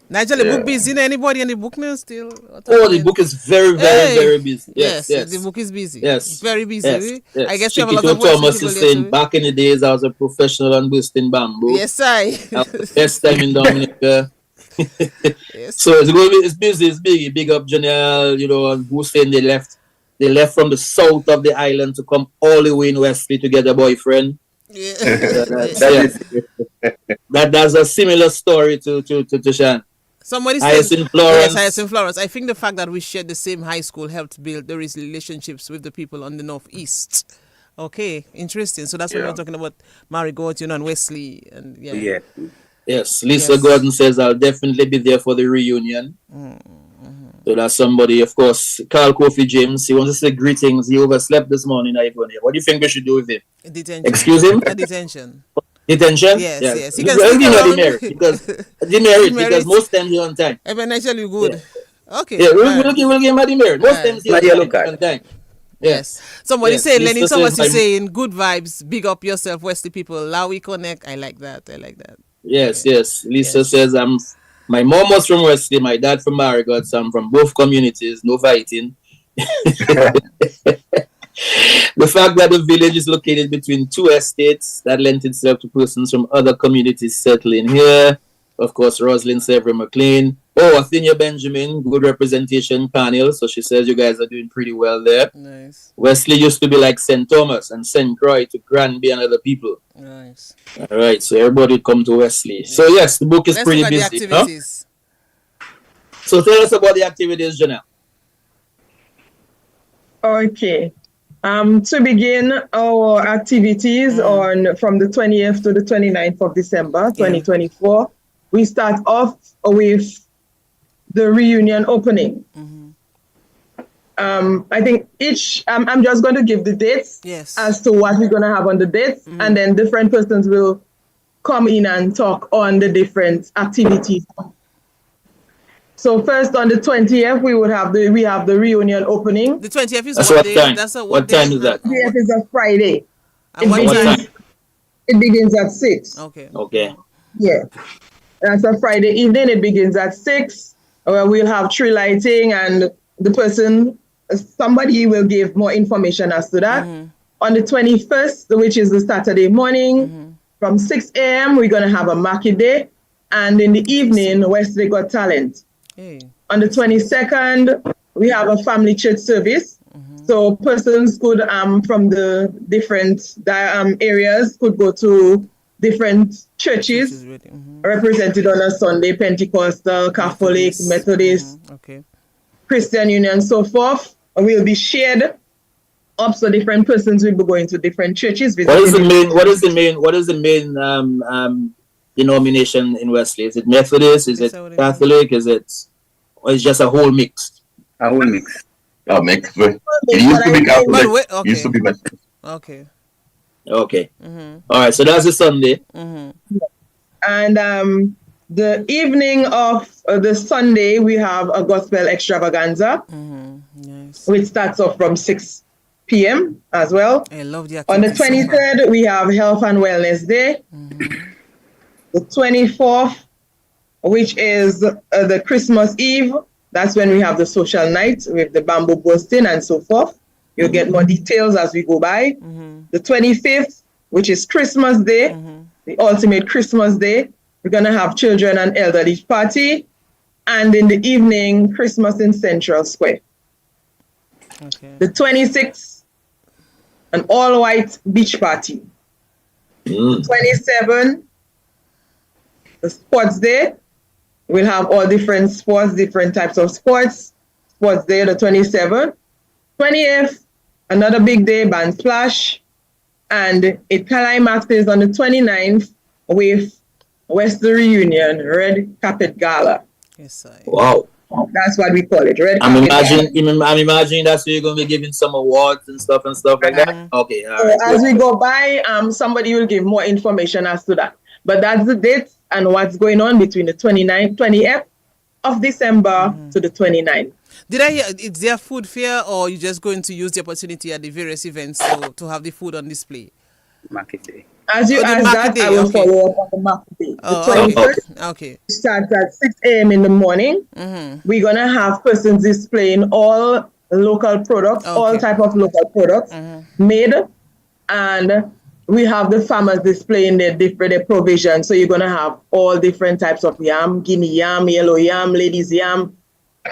[SPEAKER 1] Nigel, the book busy? Anybody in the book now still?
[SPEAKER 2] The book is very, very, very busy. Yes,
[SPEAKER 1] the book is busy.
[SPEAKER 2] Yes.
[SPEAKER 1] Very busy.
[SPEAKER 2] Yes.
[SPEAKER 1] I guess you have a lot of
[SPEAKER 2] Thomas is saying, back in the days, I was a professional on bursting bamboo.
[SPEAKER 1] Yes, I.
[SPEAKER 2] Best time in Dominica.
[SPEAKER 1] Yes.
[SPEAKER 2] So it's busy, it's big. Big up Janelle, and who's saying they left from the south of the island to come all the way in Wesley to get a boyfriend. Yeah. That's a similar story to Shan.
[SPEAKER 1] Somebody said,
[SPEAKER 2] Hyacinth Florence.
[SPEAKER 1] Yes, Hyacinth Florence. I think the fact that we shared the same high school helped build the relationships with the people on the northeast. Okay, interesting. So that's what we're talking about, Marigot, and Wesley, and
[SPEAKER 2] Yes, Lisa Gordon says I'll definitely be there for the reunion. So that's somebody, of course, Carl Kofi James. He wants to say greetings. He overslept this morning. What do you think we should do with him?
[SPEAKER 1] Detention.
[SPEAKER 2] Excuse him?
[SPEAKER 1] A detention.
[SPEAKER 2] Detention?
[SPEAKER 1] Yes.
[SPEAKER 2] He can because most times he's on time.
[SPEAKER 1] Eventually good. Yeah. Okay.
[SPEAKER 2] Yeah, we'll give him a demerit. Most times he's on time.
[SPEAKER 1] Yes. Somebody saying, Lenny Thomas is saying, good vibes, big up yourself, Wesley people. WI KONNEK. I like that.
[SPEAKER 2] Yes. Lisa says, my mom was from Wesley, my dad from Marigot, so I'm from both communities, no fighting. The fact that the village is located between two estates, that lent itself to persons from other communities settling here. Of course, Rosalind Severin McLean. Oh, Athenia Benjamin, good representation panel. So she says you guys are doing pretty well there.
[SPEAKER 1] Nice.
[SPEAKER 2] Wesley used to be like St. Thomas and St. Croix to Granby and other people.
[SPEAKER 1] Nice.
[SPEAKER 2] All right, so everybody come to Wesley. Yeah. So yes, the book is pretty busy.
[SPEAKER 1] Let's look at the activities.
[SPEAKER 2] Huh? So tell us about the activities, Janelle.
[SPEAKER 4] Okay. To begin our activities from the 20th to the 29th of December, 2024, we start off with the reunion opening. I think I'm just going to give the dates as to what we're going to have on the dates, and then different persons will come in and talk on the different activities. So first on the 20th, we have the reunion opening.
[SPEAKER 1] The 20th is what day?
[SPEAKER 2] Time? What time is that?
[SPEAKER 4] 20th is a Friday.
[SPEAKER 1] And what time?
[SPEAKER 4] It begins at 6.
[SPEAKER 2] Okay.
[SPEAKER 4] Yeah. That's a Friday evening. It begins at 6. We'll have tree lighting, and somebody will give more information as to that. On the 21st, which is the Saturday morning, from 6 a.m., we're going to have a market day. And in the evening, Wesley Got Talent. On the 22nd, we have a family church service. So persons could, from the different areas, could go to different churches represented on a Sunday: Pentecostal, Catholic, Methodist, Christian Union, so forth. Will be shared up, so different persons will be going to different churches.
[SPEAKER 2] What is the main denomination in Wesley? Is it Methodist? Is it Catholic? Or is it just a whole mix?
[SPEAKER 5] A whole mix. A mix. It used to be Catholic. Used to be Methodist.
[SPEAKER 1] Okay.
[SPEAKER 2] All right. So that's a Sunday.
[SPEAKER 4] And the evening of the Sunday, we have a gospel extravaganza, which starts off from 6 p.m. as well.
[SPEAKER 1] I love the
[SPEAKER 4] On the 23rd, we have Health and Wellness Day. The 24th, which is the Christmas Eve, that's when we have the social night with the bamboo bursting and so forth. You'll get more details as we go by. The 25th, which is Christmas Day, the ultimate Christmas Day. We're going to have children and elderly party. And in the evening, Christmas in Central Square. The 26th, an all-white beach party. 27th, the Sports Day. We'll have all different sports, different types of sports. Sports Day, the 27th. 20th, another big day, band splash. And it climaxes on the 29th with Wesley Reunion, Red Carpet Gala.
[SPEAKER 2] Wow.
[SPEAKER 4] That's what we call it, Red
[SPEAKER 2] I'm
[SPEAKER 4] Carpet
[SPEAKER 2] Gala. I'm imagining that's where you're going to be giving some awards and stuff like that. Okay, all right.
[SPEAKER 4] As we go by, somebody will give more information as to that. But that's the date and what's going on between the 20th of December to the 29th.
[SPEAKER 1] Did I hear, is there food fair, or you just going to use the opportunity at the various events to have the food on display?
[SPEAKER 6] Market day.
[SPEAKER 4] As you ask that, I will follow up on the market day. The 21st starts at 6 a.m. in the morning. We're going to have persons displaying all local products, all type of local products made. And we have the farmers displaying their different provisions. So you're going to have all different types of yam, Guinea yam, yellow yam, ladies yam.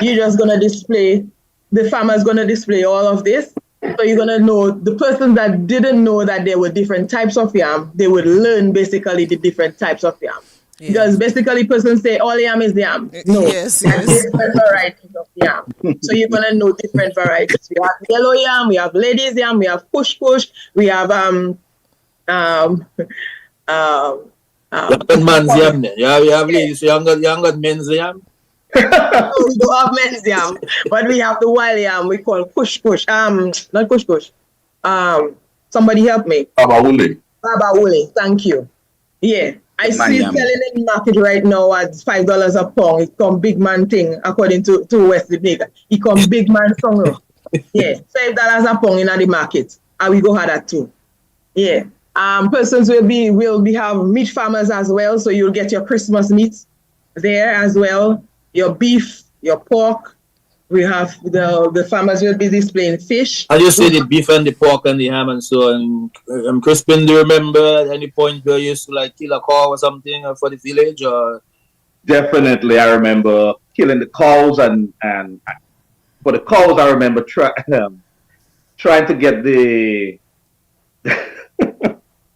[SPEAKER 4] You're just going to display, the farmer's going to display all of this. So you're going to know, the person that didn't know that there were different types of yam, they would learn basically the different types of yam. Because basically persons say all yam is yam. No,
[SPEAKER 1] yes.
[SPEAKER 4] Different varieties of yam. So you're going to know different varieties. We have yellow yam, we have ladies yam, we have push, we have
[SPEAKER 2] man's yam. You have ladies, you haven't got men's yam.
[SPEAKER 4] We don't have men's yam, but we have the wild yam we call push. Not push. Somebody help me. Baba Ule, thank you. Yeah. I see it selling in the market right now at $5 a pound. It come big man thing according to Wesley Baker. It come big man song. Yeah. $5 a pound in the market. And we go have that too. Yeah. Persons will have meat farmers as well, so you'll get your Christmas meat there as well. Your beef, your pork. We have the farmers will be displaying fish.
[SPEAKER 2] I just say the beef and the pork and the ham and so on. Crispin, do you remember at any point where you used to like kill a cow or something for the village, or
[SPEAKER 7] definitely I remember killing the cows and for the cows I remember trying to get the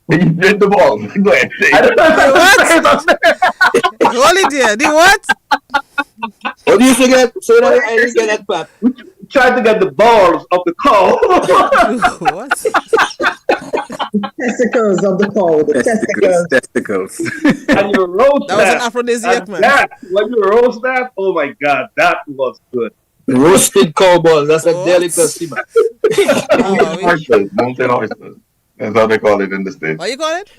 [SPEAKER 5] You did the ball. Go ahead.
[SPEAKER 7] I don't know if I
[SPEAKER 1] What?
[SPEAKER 7] can say it.
[SPEAKER 1] Hold it there. The what?
[SPEAKER 2] What do you forget? So that I didn't get that part.
[SPEAKER 7] Trying to get the balls of the cow.
[SPEAKER 1] What?
[SPEAKER 4] Testicles of the cow. The
[SPEAKER 6] Testicles.
[SPEAKER 7] And you roast
[SPEAKER 1] That was an aphrodisiac, man.
[SPEAKER 7] When you roast that, oh my God, that was good.
[SPEAKER 2] Roasted cow balls. That's a delicacy, man.
[SPEAKER 5] Mountain oysters. That's how they call it in the States.
[SPEAKER 1] What you call it?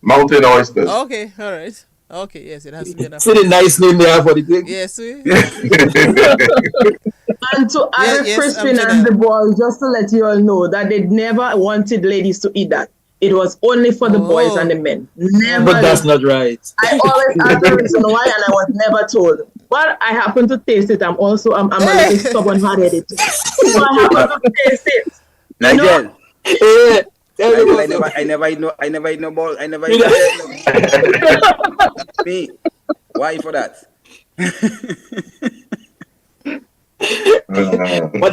[SPEAKER 5] Mountain oysters.
[SPEAKER 1] Okay, all right. Okay, yes, it has to be enough.
[SPEAKER 2] See the nice name they have for the thing?
[SPEAKER 1] Yes, we.
[SPEAKER 4] And to Irish Crispin and the boys, just to let you all know that they never wanted ladies to eat that. It was only for the boys and the men. Never.
[SPEAKER 2] But that's not right.
[SPEAKER 4] I always asked the reason why, and I was never told. But I happen to taste it. I'm a little stubborn hard-headed. So I happen to taste it.
[SPEAKER 6] Nigel.
[SPEAKER 2] Yeah.
[SPEAKER 6] I never eat no ball. I never eat no Me. Why for that?
[SPEAKER 2] But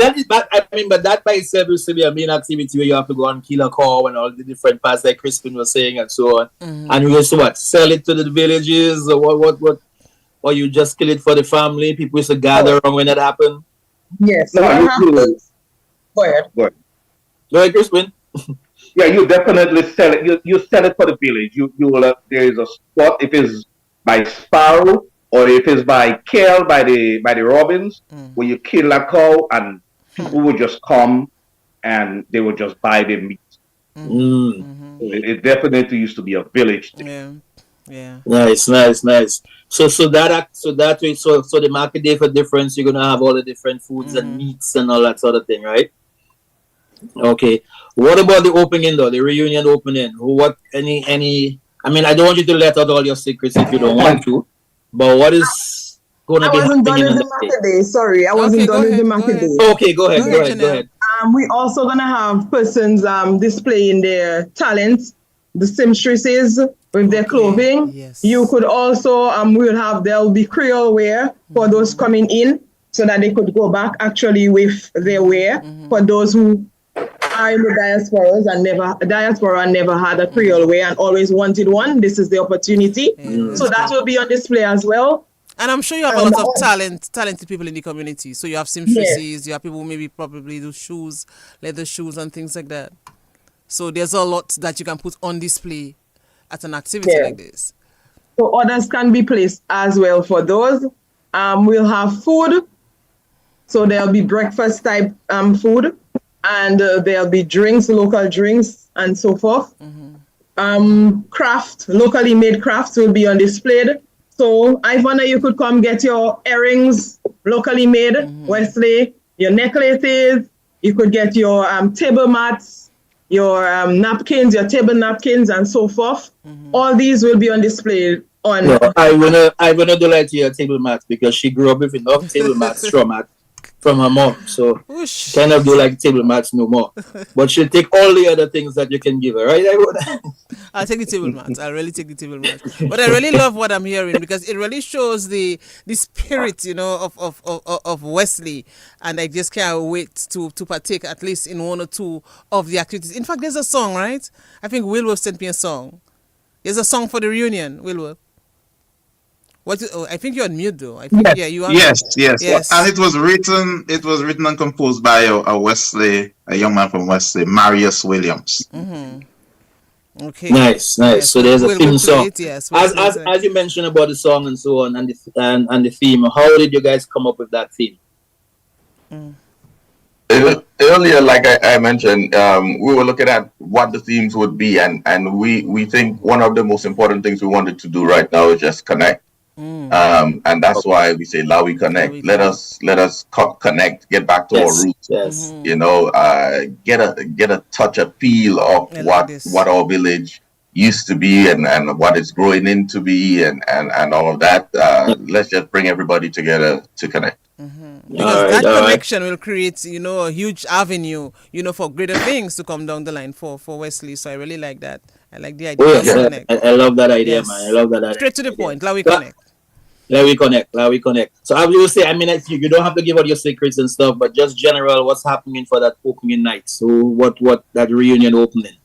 [SPEAKER 2] that by itself used to be a main activity where you have to go and kill a cow and all the different parts like Crispin was saying and so on. Mm-hmm. And you used to sell it to the villages or what? Or you just kill it for the family? People used to gather around when that happened?
[SPEAKER 4] Yes.
[SPEAKER 7] No,
[SPEAKER 4] Go ahead.
[SPEAKER 2] Go ahead, Crispin.
[SPEAKER 7] Yeah, you definitely sell it. You sell it for the village. You will. There is a spot if it's by Sparrow or if it's by Kale by the Robins where you kill a cow and people would just come and they would just buy the meat. Mm-hmm. So it definitely used to be a village thing.
[SPEAKER 1] Yeah.
[SPEAKER 2] Nice. So that way, so the market day for difference, you're gonna have all the different foods and meats and all that sort of thing, right? Okay. What about the opening though? The reunion opening? What any? I mean, I don't want you to let out all your secrets if you don't want to. But what is going to be happening on the
[SPEAKER 4] day? Sorry, I wasn't done with the market day.
[SPEAKER 2] Okay, go ahead.
[SPEAKER 4] We're also gonna have persons displaying their talents, the seamstresses with their clothing.
[SPEAKER 1] Yes.
[SPEAKER 4] You could also there'll be Creole wear for those coming in, so that they could go back actually with their wear for those who are in the diaspora never had a Creole wear and always wanted one. This is the opportunity. So that will be on display as well.
[SPEAKER 1] And I'm sure you have a lot of talented people in the community. So you have seamstresses, you have people who probably do shoes, leather shoes and things like that. So there's a lot that you can put on display at an activity like this.
[SPEAKER 4] So orders can be placed as well for those. We'll have food. So there'll be breakfast type food. And there'll be drinks, local drinks, and so forth. Craft, locally made crafts will be on display. So, Ivana, you could come get your earrings, locally made. Wesley, your necklaces. You could get your table mats, your napkins, your table napkins, and so forth. All these will be on display.
[SPEAKER 2] I wanna do like your table mats because she grew up with enough table mats, straw mat, from her mom, so cannot do like table mats no more. But she'll take all the other things that you can give her, right?
[SPEAKER 1] I'll take the table mats. I'll really take the table mats. But I really love what I'm hearing because it really shows the spirit, of Wesley, and I just can't wait to partake at least in one or two of the activities. In fact, there's a song, right? I think Wilworth sent me a song. There's a song for the reunion, Wilworth. I think you're on mute though. I think you are.
[SPEAKER 3] Yes. And it was written and composed by a young man from Wesley, Marius Williams.
[SPEAKER 2] Okay. Nice. Yes. So there's a theme song. As you mentioned about the song and so on and the theme, how did you guys come up with that theme?
[SPEAKER 5] Earlier, like I mentioned, we were looking at what the themes would be, and we think one of the most important things we wanted to do right now is just connect. And that's why we say WI KONNEK. Let us connect, get back to our roots.
[SPEAKER 2] Yes.
[SPEAKER 5] Get a touch, a feel of what our village used to be and what it's growing into be and all of that. Let's just bring everybody together to connect.
[SPEAKER 1] Because that connection will create, a huge avenue, for greater things to come down the line for Wesley. So I really like that. I like the idea.
[SPEAKER 2] I love that idea, man. I love that idea.
[SPEAKER 1] Straight to the point. WI KONNEK.
[SPEAKER 2] WI KONNEK. So I will say, I mean, you don't have to give out your secrets and stuff, but just general, what's happening for that opening night? So what that reunion opening?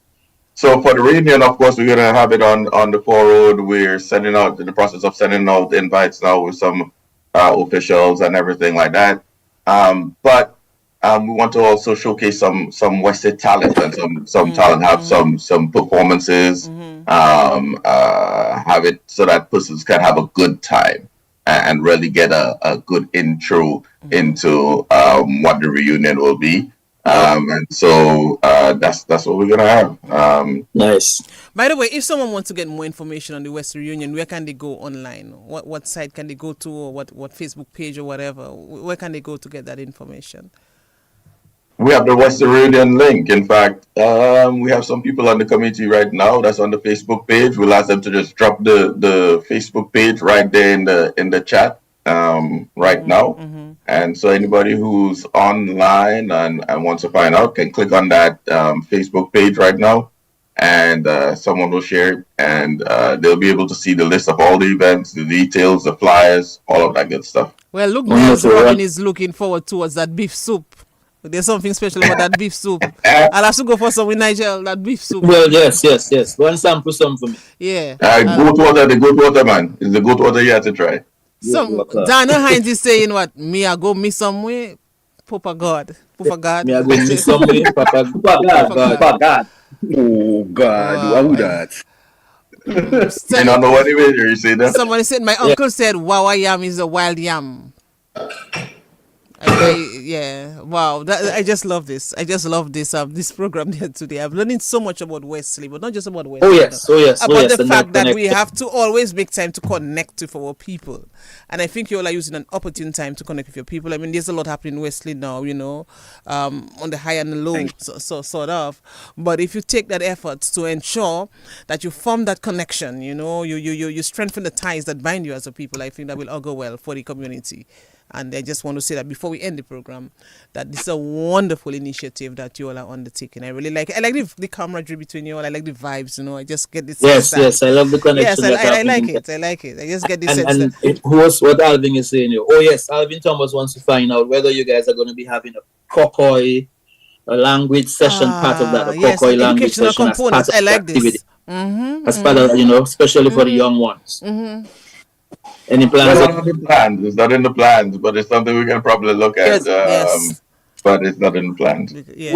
[SPEAKER 5] So for the reunion, of course, we're gonna have it on the 4 Road. We're sending out in the process of sending out invites now with some officials and everything like that. But we want to also showcase some Wesley talent and some talent, have some performances, have it so that persons can have a good time and really get a good intro into what the reunion will be. And so that's what we're gonna have.
[SPEAKER 2] Nice.
[SPEAKER 1] By the way, if someone wants to get more information on the Wesley Reunion, where can they go online? What site can they go to, or what Facebook page or whatever? Where can they go to get that information?
[SPEAKER 5] We have the Wesley Reunion link. In fact, we have some people on the committee right now that's on the Facebook page. We'll ask them to just drop the Facebook page right there in the chat right now. And so anybody who's online and wants to find out can click on that Facebook page right now, and someone will share it, and they'll be able to see the list of all the events, the details, the flyers, all of that good stuff.
[SPEAKER 1] Well, look, Robin is looking forward towards that beef soup. There's something special about that beef soup. I'll have to go for some in Nigeria, that beef soup.
[SPEAKER 2] Well, yes. Go and sample some for me.
[SPEAKER 1] Yeah.
[SPEAKER 5] The goat water, man. It's the goat water you have to try.
[SPEAKER 1] Dana Hines is saying what? Me, I go me somewhere. Papa God.
[SPEAKER 2] Me, I go me somewhere. Papa God.
[SPEAKER 6] Oh, God. Why would that?
[SPEAKER 5] You don't know what it is, you say that?
[SPEAKER 1] Somebody said, my uncle said, Wawa yam is a wild yam. Wow, I just love this. I just love this program here today. I'm learning so much about Wesley, but not just about Wesley. About the fact that we have to always make time to connect with our people. And I think you all are using an opportune time to connect with your people. I mean, there's a lot happening in Wesley now, on the high and the low, so sort of. But if you take that effort to ensure that you form that connection, you strengthen the ties that bind you as a people, I think that will all go well for the community. And I just want to say that before we end the program, that this is a wonderful initiative that you all are undertaking. I really like it. I like the camaraderie between you all. I like the vibes, I just get this sense.
[SPEAKER 2] Yes, I love the connection.
[SPEAKER 1] Yes, I like it. I just get this sense.
[SPEAKER 2] And what Alvin is saying here. Oh, yes, Alvin Thomas wants to find out whether you guys are going to be having a Kokoi, a language session, part of that, a Kokoi language session as part of the activity. As part of, especially for the young ones. Any plans?
[SPEAKER 5] It's not in the plans, but it's something we can probably look at.
[SPEAKER 1] Yes.
[SPEAKER 5] But it's not in the plans.
[SPEAKER 1] Yeah.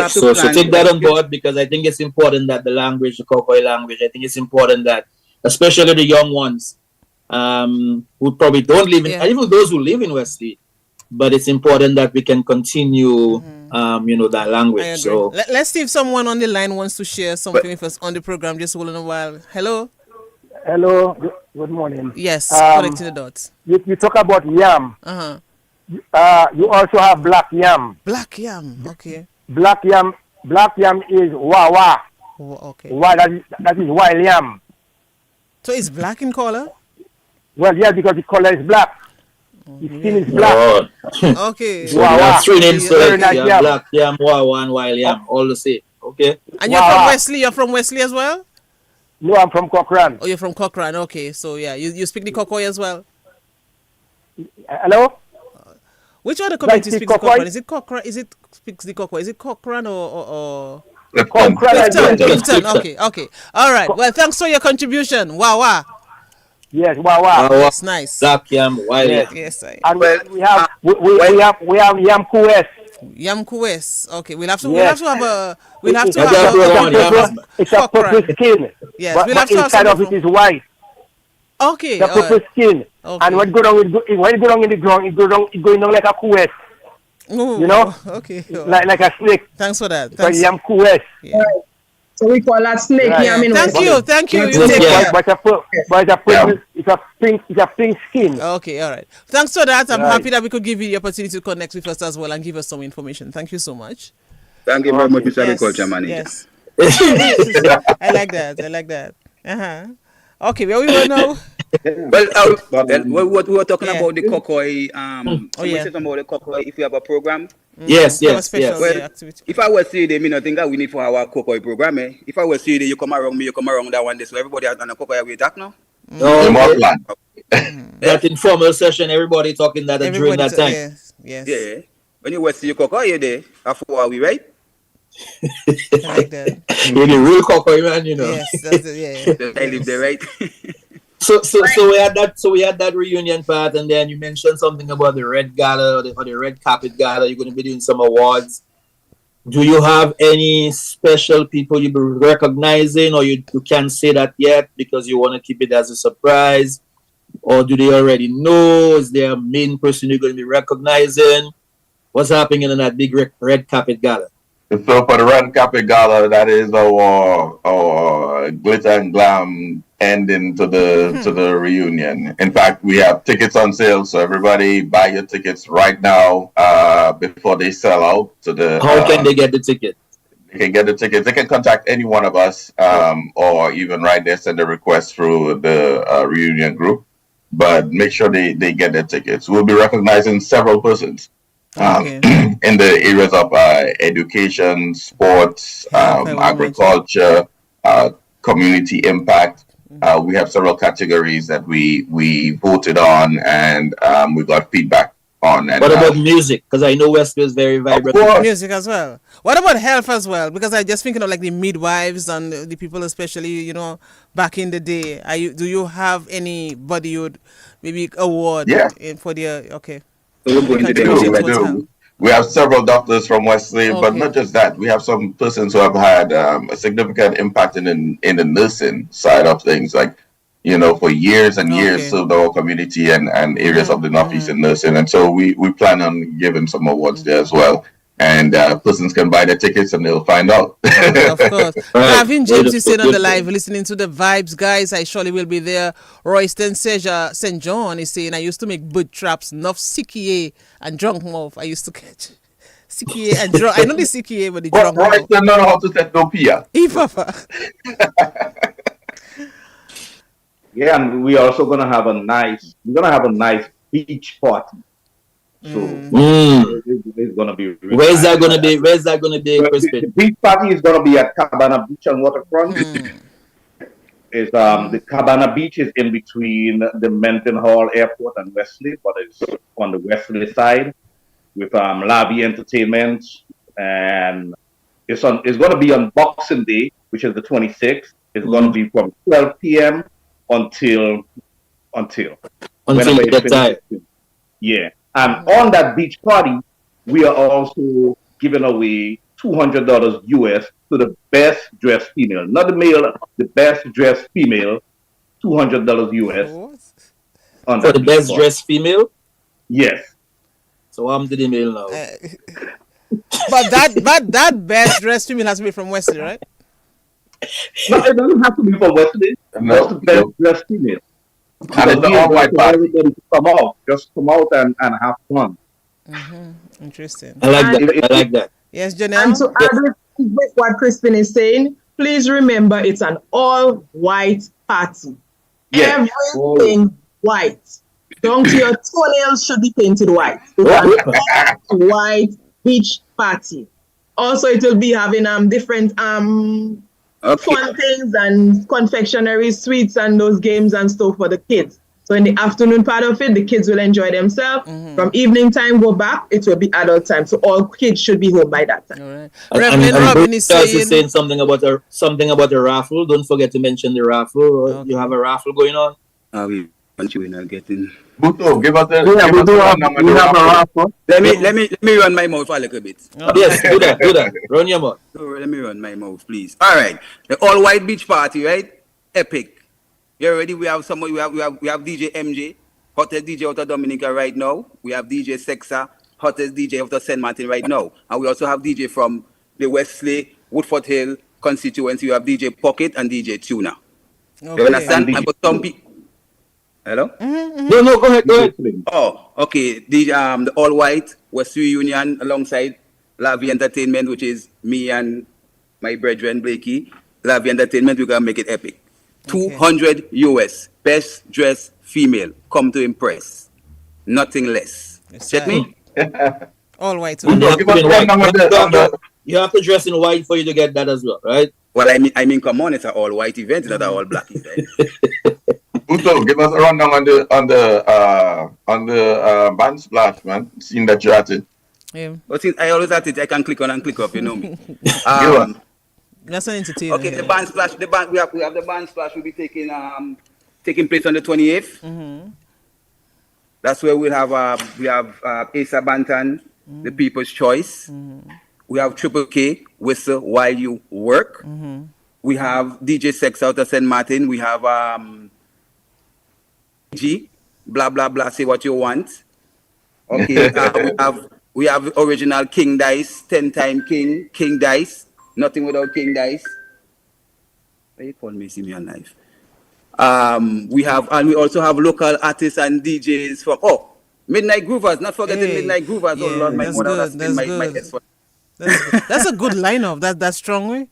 [SPEAKER 2] So take that on board, because I think it's important that the Kokoi language, I think it's important that, especially the young ones, who probably don't live in, even those who live in Wesley, but it's important that we can continue, that language. So
[SPEAKER 1] let's see if someone on the line wants to share something with us on the program. Just hold on a while. Hello.
[SPEAKER 8] Good morning.
[SPEAKER 1] Yes, connecting the dots.
[SPEAKER 8] You talk about yam. You also have black yam.
[SPEAKER 1] Black yam, okay.
[SPEAKER 8] Black yam is wawa.
[SPEAKER 1] Okay.
[SPEAKER 8] That is wild yam.
[SPEAKER 1] So it's black in color?
[SPEAKER 8] Well, yeah, because the color is black. The skin is black.
[SPEAKER 1] Okay.
[SPEAKER 2] So there are three names, black yam, wawa, and wild yam, all the same. Okay.
[SPEAKER 1] And you're from Wesley? You're from Wesley as well?
[SPEAKER 8] No, I'm from Cochrane.
[SPEAKER 1] Oh, you're from Cochrane. Okay, so you speak the Kokoi as well?
[SPEAKER 8] Hello?
[SPEAKER 1] Which other community speaks the Cochrane? Is it Cochrane? Is it speaks the Kokoi? Is it Cochrane or Clifton? Okay. All right. Well, thanks for your contribution. Wawa.
[SPEAKER 8] Yes, wawa.
[SPEAKER 1] That's nice.
[SPEAKER 2] Black yam, wild yam.
[SPEAKER 1] Yes,
[SPEAKER 8] and we have yam kues.
[SPEAKER 1] Yam kues. Okay, we'll have to
[SPEAKER 8] it's a purple skin.
[SPEAKER 1] Yes,
[SPEAKER 8] but inside of it is white.
[SPEAKER 1] Okay.
[SPEAKER 8] The purple skin. Okay. And when it go down in the ground, it going down like a kues.
[SPEAKER 1] Okay.
[SPEAKER 8] Like a snake.
[SPEAKER 1] Thanks for that.
[SPEAKER 8] Thanks. Yam kues.
[SPEAKER 1] Yeah.
[SPEAKER 4] So we call that snake yam in Wesley.
[SPEAKER 1] Thank you.
[SPEAKER 8] It's a pink skin.
[SPEAKER 1] Okay, all right. Thanks for that. I'm happy that we could give you the opportunity to connect with us as well and give us some information. Thank you so much.
[SPEAKER 6] Thank you very much, Mr. Agriculture Manager.
[SPEAKER 1] Yes. I like that. Okay, where we were now?
[SPEAKER 6] What we were talking about the Kokoi. We said about the Kokoi. If we have a program.
[SPEAKER 2] Yes.
[SPEAKER 1] Activity.
[SPEAKER 6] If I was to them, I think that we need for our Kokoi program. If I was to you come around me, you come around that one day. So everybody has done a Kokoi we talk now.
[SPEAKER 2] No, That informal session, everybody talking that during that time.
[SPEAKER 1] Yes.
[SPEAKER 6] Yeah. When you West, you cook, you there. After are we right?
[SPEAKER 1] I like that.
[SPEAKER 2] You're the real cocker, man, you know.
[SPEAKER 1] Yes, that's it.
[SPEAKER 6] I live there, right?
[SPEAKER 2] So we had that reunion part, and then you mentioned something about the red gala or the red carpet gala. You're going to be doing some awards. Do you have any special people you be recognizing, or you can't say that yet because you want to keep it as a surprise? Or do they already know? Is there a main person you're going to be recognizing? What's happening in that big red carpet gala?
[SPEAKER 5] So for the red carpet gala, that is our glitter and glam ending to the reunion. In fact, we have tickets on sale, so everybody buy your tickets right now before they sell out.
[SPEAKER 2] How can they get the ticket?
[SPEAKER 5] They can get the tickets. They can contact any one of us, or even right there send a request through the reunion group. But make sure they get their tickets. We'll be recognizing several persons. In the areas of education, sports, agriculture, community impact. We have several categories that we voted on, and we got feedback on. And,
[SPEAKER 2] what about music? Because I know Wesley is very vibrant.
[SPEAKER 1] Music as well. What about health as well? Because I just thinking of like the midwives and the people, especially back in the day. Do you have anybody you would maybe award for the okay?
[SPEAKER 5] We have several doctors from Wesley, but not just that. We have some persons who have had a significant impact in the nursing side of things, like for years and years served our community and areas of the Northeastern nursing. And so we plan on giving some awards there as well. And persons can buy their tickets and they'll find out.
[SPEAKER 1] Okay, of course. Having James is saying on the live, listening to the vibes, guys. I surely will be there. Royston Seja St. John is saying, I used to make boot traps, enough sikie and drunk mouth. I used to catch sikie and drunk. I know the sikie, but the drunk mouth.
[SPEAKER 5] Royston know how to set no pia.
[SPEAKER 7] Yeah, and we're also gonna have a nice beach party. So it's gonna be.
[SPEAKER 2] Where's that gonna be? Crispin?
[SPEAKER 7] The beach party is gonna be at Cabana Beach and Waterfront. Is the Cabana Beach is in between the Mendenhall Airport and Wesley, but it's on the Wesley side with Lavi Entertainment, and it's gonna be on Boxing Day, which is the 26th. It's gonna be from 12 p.m. until
[SPEAKER 2] you get tired.
[SPEAKER 7] Yeah. And on that beach party, we are also giving away $200 US to the best dressed female, not the male, the best dressed female, $200 US.
[SPEAKER 2] For the best dressed female?
[SPEAKER 7] Yes.
[SPEAKER 2] So I'm the male now.
[SPEAKER 1] But that best dressed female has to be from Wesley, right?
[SPEAKER 7] No, it doesn't have to be from Wesley. Just the best dressed female.
[SPEAKER 5] And it's the all-white party.
[SPEAKER 7] Everybody just come out and have fun.
[SPEAKER 1] Interesting.
[SPEAKER 2] I like that.
[SPEAKER 1] Yes, Janelle.
[SPEAKER 4] And to add with what Crispin is saying, please remember it's an all-white party. Yes. Everything white. Down to your toenails should be painted white. It's an all-white beach party. Also, it will be having different fun things and confectionery sweets and those games and stuff for the kids. So in the afternoon part of it, the kids will enjoy themselves. From evening time go back, it will be adult time. So all kids should be home by that time.
[SPEAKER 1] All right. Reverend Robin is
[SPEAKER 2] saying something about a raffle. Don't forget to mention the raffle. You have a raffle going on.
[SPEAKER 6] We want you in getting.
[SPEAKER 5] Buto, give us the.
[SPEAKER 8] We have a raffle.
[SPEAKER 6] Let me run my mouth for a little bit.
[SPEAKER 2] Yes, do that. Run your mouth.
[SPEAKER 6] So let me run my mouth, please. All right, the all-white beach party, right? Epic. You ready? We have DJ MJ, hottest DJ out of Dominica right now. We have DJ Sexa, hottest DJ out of St. Martin right now, and we also have DJ from the Wesley Woodford Hill constituency. We have DJ Pocket and DJ Tuna. Okay. You understand? But some people. Hello?
[SPEAKER 2] No, go ahead.
[SPEAKER 6] Oh, okay. The all-white Wesley Reunion alongside Lavi Entertainment, which is me and my brethren Blakey. Lavi Entertainment, we're going to make it epic. 200 US, best dressed female, come to impress. Nothing less. Check me?
[SPEAKER 1] All white.
[SPEAKER 2] You have to dress in white for you to get that as well, right?
[SPEAKER 6] Well, I mean, come on, it's an all white event, not an all black event.
[SPEAKER 5] Uto, give us a rundown on the band splash, man. Seeing that you're at it.
[SPEAKER 6] Yeah. But since I always at it, I can click on and click off. You know me.
[SPEAKER 1] That's an entertainment.
[SPEAKER 6] Okay, the band splash. We have the band splash. Will be taking place on the 28th.
[SPEAKER 1] Mm-hmm.
[SPEAKER 6] That's where we have Asa Bantan, the People's Choice.
[SPEAKER 1] Mm-hmm.
[SPEAKER 6] We have Triple K, Whistle While You Work.
[SPEAKER 1] Mm-hmm.
[SPEAKER 6] We have DJ Sex out of St. Martin. We have G, blah blah blah. Say what you want. Okay, we have original King Dice, 10-time King Dice. Nothing without King Dice. Why you call me? See me on live. We also have local artists and DJs from Midnight Groovers. Not forgetting Midnight Groovers.
[SPEAKER 1] Yeah, Lord, that's good. That's a good lineup. That's strong, way.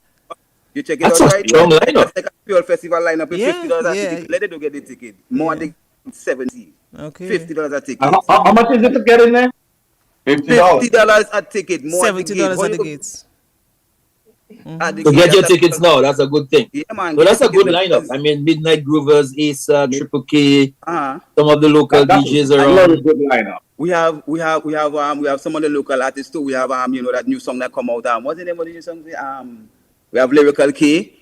[SPEAKER 6] You check it out, right?
[SPEAKER 2] Strong lineup.
[SPEAKER 6] It's like a pure festival lineup. $50 a ticket. Let it do get the ticket. More than 70.
[SPEAKER 1] Okay.
[SPEAKER 6] $50 a ticket.
[SPEAKER 7] How much is it to get in there?
[SPEAKER 6] $50 a ticket. More
[SPEAKER 1] $70 at the gates.
[SPEAKER 2] To get your tickets now, that's a good thing.
[SPEAKER 6] Yeah, man.
[SPEAKER 2] So that's a good lineup. I mean, Midnight Groovers, Asa, Triple K, some of the local DJs around.
[SPEAKER 7] A good lineup.
[SPEAKER 6] We have some of the local artists too. We have that new song that come out. What's the name of the new song? We have Lyrical K.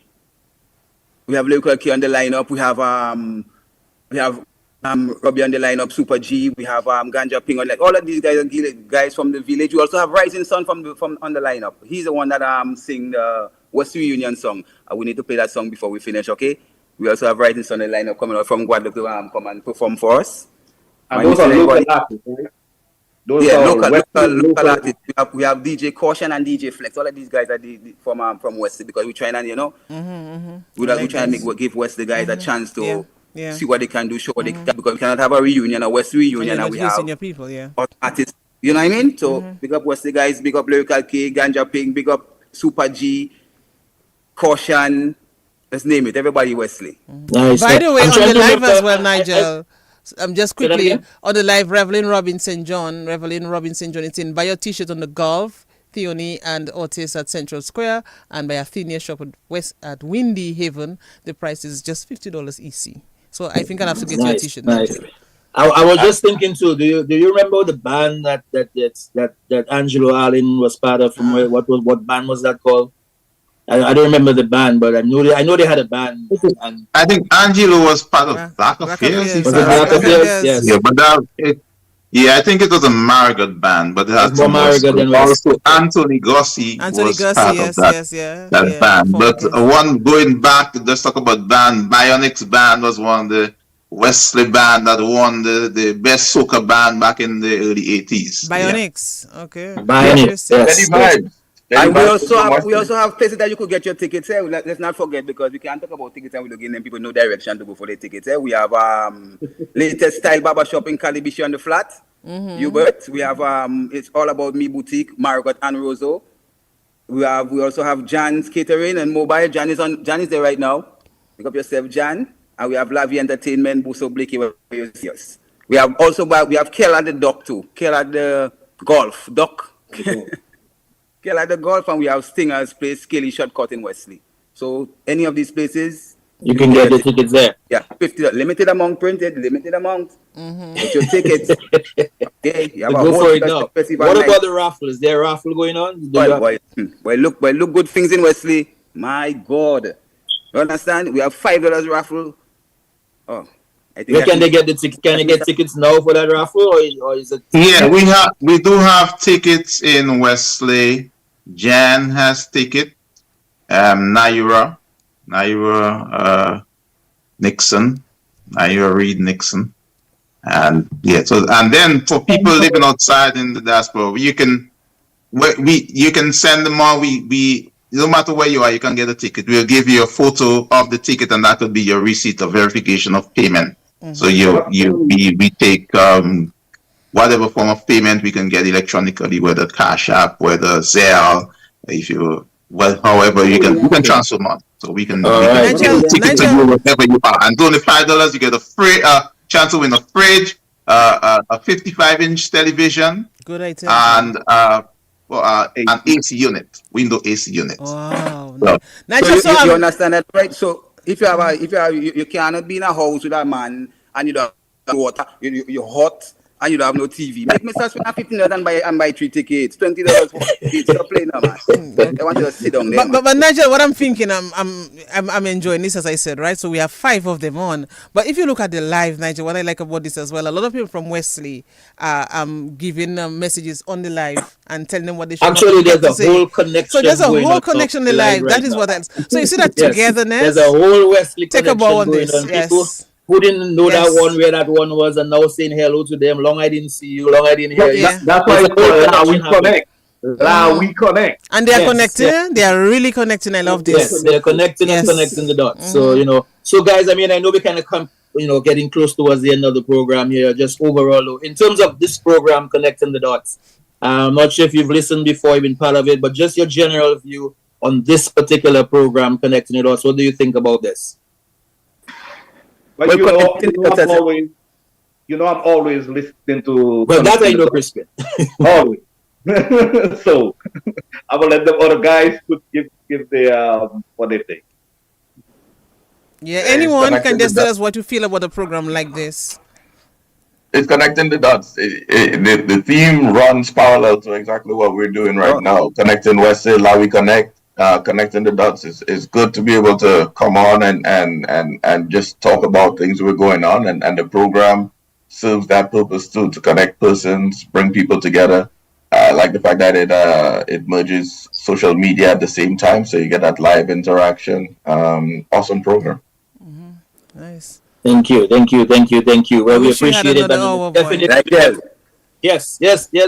[SPEAKER 6] We have Lyrical K on the lineup. We have Robbie on the lineup, Super G. We have Ganja Ping on all of these guys from the village. We also have Rising Sun from on the lineup. He's the one that sing the Wesley Reunion song. We need to play that song before we finish, okay? We also have Rising Sun on the lineup coming out from Guadeloupe to come and perform for us.
[SPEAKER 7] And those are local artists, right?
[SPEAKER 6] Local artists. We have DJ Caution and DJ Flex. All of these guys are from Wesley because we're trying to, we're trying to give Wesley guys a chance to see what they can do, show what they can, because we cannot have a reunion, a Wesley reunion, and we have
[SPEAKER 1] your people,
[SPEAKER 6] artists. You know what I mean? So big up Wesley guys, big up Lyrical K, Ganja Ping, big up Super G, Caution. Let's name it. Everybody Wesley.
[SPEAKER 1] Nice. By the way, on the live as well, Nigel. Just quickly on the live, Reverend Robin St. John. It's in buy your t-shirt on the Golf, Theone and Otis at Central Square, and by Athenia shop at Windy Haven. The price is just $50 EC. So I think I'll have to get you a t-shirt.
[SPEAKER 2] Nice. I was just thinking too. Do you remember the band that Angelo Allen was part of? From what band was that called? I don't remember the band, but I know they had a band. And
[SPEAKER 3] I think Angelo was part of Black Affairs.
[SPEAKER 2] Yes.
[SPEAKER 3] Yeah, but I think it was a Marigot band, but it had some also Anthony Gossi was part of that band. But one going back, let's talk about band. Bionics band was one of the Wesley band that won the best soca band back in the early 80s.
[SPEAKER 1] Bionics, okay.
[SPEAKER 2] Bionics, yes.
[SPEAKER 6] And we also have places that you could get your tickets. Let's not forget, because we can't talk about tickets and we're giving them people no direction to go for their tickets. We have latest style barber shop in Calibishi on the flat. Hubert. We have it's all about me boutique, Margot and Roseau. We also have Jan's catering and mobile. Jan is there right now. Pick up yourself, Jan. And we have Lavi Entertainment, Buso Blakey, where you see us. We have Kel at the dock too. Kel at the golf dock. Kel at the golf, and we have Stinger's place, Scaly Shortcut in Wesley. So any of these places,
[SPEAKER 2] you can get the tickets there.
[SPEAKER 6] Yeah, $50. Limited amount printed, limited amount. Get your tickets. Okay, you have
[SPEAKER 2] go for it now. What about the raffle? Is there a raffle going on?
[SPEAKER 6] Well, look good things in Wesley. My God. You understand? We have $5 raffle. Oh, I think.
[SPEAKER 2] Can they get the tickets? Can you get tickets now for that raffle, or is it?
[SPEAKER 3] Yeah, we do have tickets in Wesley. Jan has ticket. Naira Reed Nixon, and then for people living outside in the diaspora, you can send them all. We no matter where you are, you can get a ticket. We'll give you a photo of the ticket, and that will be your receipt of verification of payment. So we take whatever form of payment we can get electronically, whether Cash App, whether Zelle, however you can transfer money. So we can get tickets to you wherever you are. And only $5, you get a free chance to win a fridge, a 55-inch television,
[SPEAKER 1] good item,
[SPEAKER 3] and an AC unit, window AC unit.
[SPEAKER 1] Wow.
[SPEAKER 6] So you understand that, right? So if you cannot be in a house with a man and you don't have water, you're hot and you don't have no TV. Make me spend $15 and buy 3 tickets, $20 for tickets. Stop playing now, man. I want you to sit down there.
[SPEAKER 1] But Nigel, what I'm thinking, I'm enjoying this, as I said, right? So we have 5 of them on. But if you look at the live, Nigel, what I like about this as well, a lot of people from Wesley are giving messages on the live and telling them what they should
[SPEAKER 2] actually there's a whole connection.
[SPEAKER 1] So there's a whole connection in the live. Right, that is what else. So you see that
[SPEAKER 2] yes,
[SPEAKER 1] togetherness.
[SPEAKER 2] There's a whole Wesley
[SPEAKER 1] take
[SPEAKER 2] connection
[SPEAKER 1] a ball on
[SPEAKER 2] going
[SPEAKER 1] this.
[SPEAKER 2] on.
[SPEAKER 1] Yes.
[SPEAKER 2] People who didn't know that one, where that one was, and now saying hello to them. Long I didn't see you, long I didn't hear you.
[SPEAKER 7] That's why it's called We Connect. We Connect.
[SPEAKER 1] And they are connecting. Yes. They are really connecting. I love this.
[SPEAKER 2] Yes, they're connecting and connecting the dots. So, so guys, I mean, I know we kind of come, getting close towards the end of the program here. Just overall, in terms of this program, Connecting the Dots, I'm not sure if you've listened before, you've been part of it, but just your general view on this particular program, Connecting the Dots. What do you think about this?
[SPEAKER 7] But I'm always listening to.
[SPEAKER 2] Well, that I know, Crispin.
[SPEAKER 7] Always. So I will let the other guys give their what they think.
[SPEAKER 1] Yeah, anyone can just tell us what you feel about a program like this.
[SPEAKER 5] It's connecting the dots. The theme runs parallel to exactly what we're doing right now. Connecting Wesley, WI KONNEK. Connecting the dots is good to be able to come on and just talk about things that are going on, and the program serves that purpose too, to connect persons, bring people together. I like the fact that it merges social media at the same time, so you get that live interaction. Awesome program.
[SPEAKER 1] Nice.
[SPEAKER 2] Thank you. Well, we appreciate it. Definitely. Yes,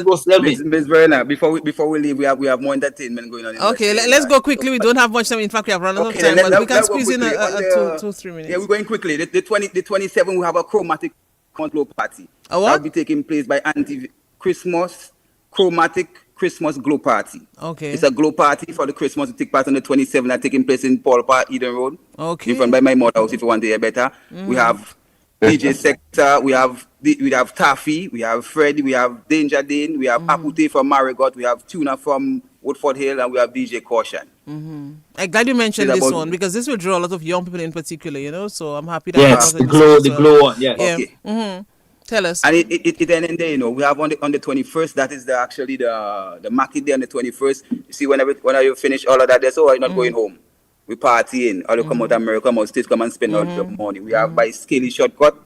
[SPEAKER 2] boss.
[SPEAKER 6] Ms. Verna, before we leave, we have more entertainment going on.
[SPEAKER 1] Okay, let's go quickly. We don't have much time. In fact, we have run out of time, but we can squeeze in a 2-3 minutes.
[SPEAKER 6] Yeah, we're going quickly. The 27th, we have a chromatic glow party.
[SPEAKER 1] A what?
[SPEAKER 6] That will be taking place by Christmas chromatic Christmas glow party.
[SPEAKER 1] Okay.
[SPEAKER 6] It's a glow party for the Christmas to take part on the 27th, that taking place in Paul Park, Eden Road.
[SPEAKER 1] Okay.
[SPEAKER 6] In front by my mother house, if you want to hear better. We have DJ Sector, we have Taffy, we have Freddy, we have Danger Dane, we have Akute from Marigot, we have Tuna from Woodford Hill, and we have DJ Caution.
[SPEAKER 1] I'm glad you mentioned this one, because this will draw a lot of young people in particular, so I'm happy that
[SPEAKER 2] yes, the glow one, yes.
[SPEAKER 1] Yeah. Okay. Tell us.
[SPEAKER 6] And it ending there, we have on the 21st, that is actually the market day on the 21st. You see, when you finish all of that, that's all, you're not going home. We partying, all you come out of America, come out states, come and spend all the money. We have by Scaly Shortcut,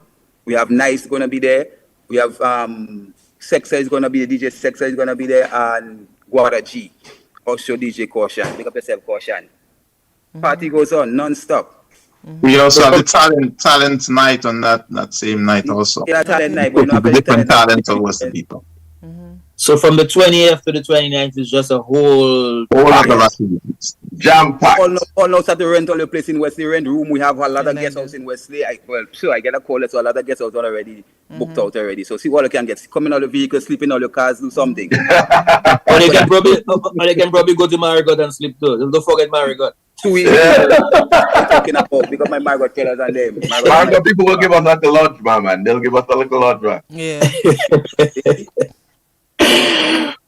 [SPEAKER 6] we have Nice gonna be there, we have Sexa is gonna be, the DJ Sexa is gonna be there, and Guada G, also DJ Caution. Pick up yourself, Caution. Party goes on non-stop.
[SPEAKER 3] We also have the talent night on that same night also.
[SPEAKER 6] Yeah, talent night, but not
[SPEAKER 3] different talent towards the people.
[SPEAKER 2] So from the 20th to the 29th is just a whole
[SPEAKER 3] lot of activities.
[SPEAKER 5] Jam packed.
[SPEAKER 6] All now start to rent all the place in Wesley, rent room. We have a lot of guest house in Wesley. I get a call, so a lot of guest house already booked out already. So see what you can get. Come in all the vehicles, sleep in all your cars, do something.
[SPEAKER 2] Or they can probably go to Marigot and sleep too. Don't forget Marigot.
[SPEAKER 6] 2 weeks. Talking about, because my Marigot tell us and them.
[SPEAKER 5] Marigot people will give us like a lodge, man. They'll give us a little lodge, man.
[SPEAKER 1] Yeah.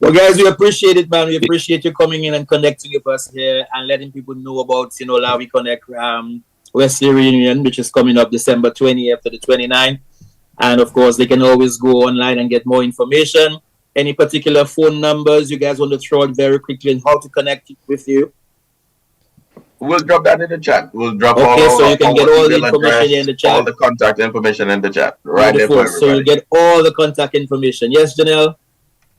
[SPEAKER 2] Well, guys, we appreciate it, man. We appreciate you coming in and connecting with us here and letting people know about, WI KONNEK Wesley Reunion, which is coming up December 20th to the 29th. And of course, they can always go online and get more information. Any particular phone numbers you guys want to throw out very quickly and how to connect with you?
[SPEAKER 5] We'll drop that in the chat. We'll drop
[SPEAKER 2] so you can get all the information in the chat.
[SPEAKER 5] All the contact information in the chat. Right there for everybody.
[SPEAKER 2] So you get all the contact information. Yes, Janelle?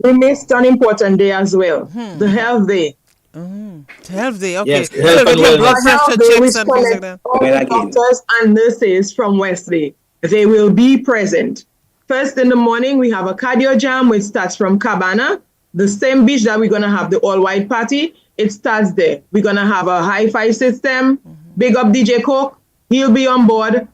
[SPEAKER 4] We missed an important day as well, the health day.
[SPEAKER 1] Health day, okay.
[SPEAKER 2] Yes,
[SPEAKER 1] so get your blood pressure checks and things like that.
[SPEAKER 4] All the doctors and nurses from Wesley, they will be present. First in the morning, we have a cardio jam, which starts from Cabana, the same beach that we're going to have the all-white party. It starts there. We're going to have a hi-fi system. Big up DJ Coke. He'll be on board.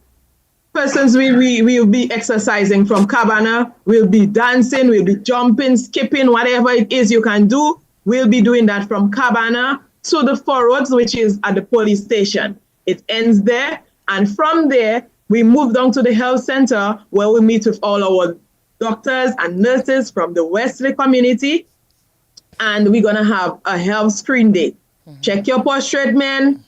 [SPEAKER 4] Persons will be exercising from Cabana. We'll be dancing. We'll be jumping, skipping, whatever it is you can do. We'll be doing that from Cabana to the Four Roads, which is at the police station. It ends there. And from there, we move down to the health center where we meet with all our doctors and nurses from the Wesley community. And we're going to have a health screen day. Check your prostate, man.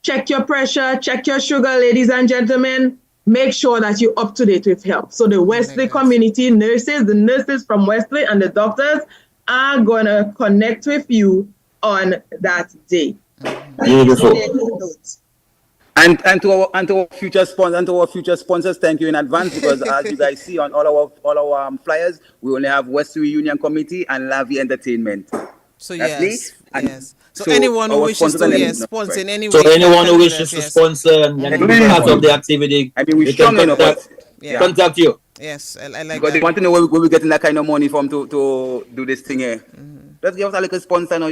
[SPEAKER 4] check your pressure, check your sugar, ladies and gentlemen. Make sure that you're up to date with health. So the Wesley community nurses, the nurses from Wesley and the doctors are going to connect with you on that day.
[SPEAKER 2] Beautiful.
[SPEAKER 6] And to our future sponsors, thank you in advance, because as you guys see on all our flyers, we only have Wesley Reunion Committee and Lavi Entertainment.
[SPEAKER 1] So
[SPEAKER 6] yes.
[SPEAKER 1] So anyone who wishes to sponsor in any way.
[SPEAKER 2] So anyone who wishes to sponsor and be part of the activity,
[SPEAKER 6] I mean, we strong enough.
[SPEAKER 2] Contact you.
[SPEAKER 1] Yes, I like
[SPEAKER 6] because
[SPEAKER 1] that.
[SPEAKER 6] They want to know where we're getting that kind of money from to do this thing here. Let's give us a little sponsor now.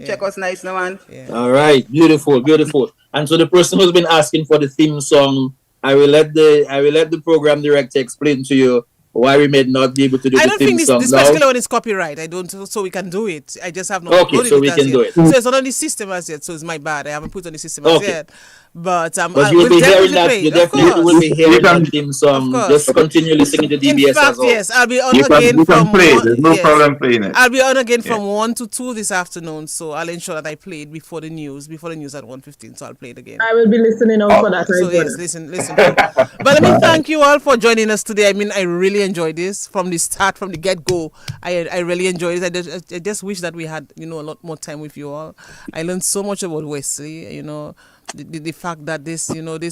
[SPEAKER 6] Check us nice now, man.
[SPEAKER 2] All right, beautiful. And so the person who's been asking for the theme song, I will let the program director explain to you why we may not be able to do the theme song.
[SPEAKER 1] I don't think this particular one is copyright. I don't, so we can do it. I just have not.
[SPEAKER 2] Okay, so we can do it.
[SPEAKER 1] So it's not on the system as yet. So it's my bad. I haven't put on the system as yet. But
[SPEAKER 2] you'll be hearing that. You definitely will be hearing that theme song. Just continue listening to DBS.
[SPEAKER 1] In fact,
[SPEAKER 2] as well.
[SPEAKER 1] Yes, I'll be on again from
[SPEAKER 3] play. There's no problem playing it.
[SPEAKER 1] I'll be on again from 1 to 2 this afternoon. So I'll ensure that I play it before the news at 1:15. So I'll play it again.
[SPEAKER 4] I will be listening out for that.
[SPEAKER 1] So yes, listen. But let me thank you all for joining us today. I mean, I really enjoyed this from the start, from the get-go. I really enjoyed it. I just wish that we had a lot more time with you all. I learned so much about Wesley. The fact that this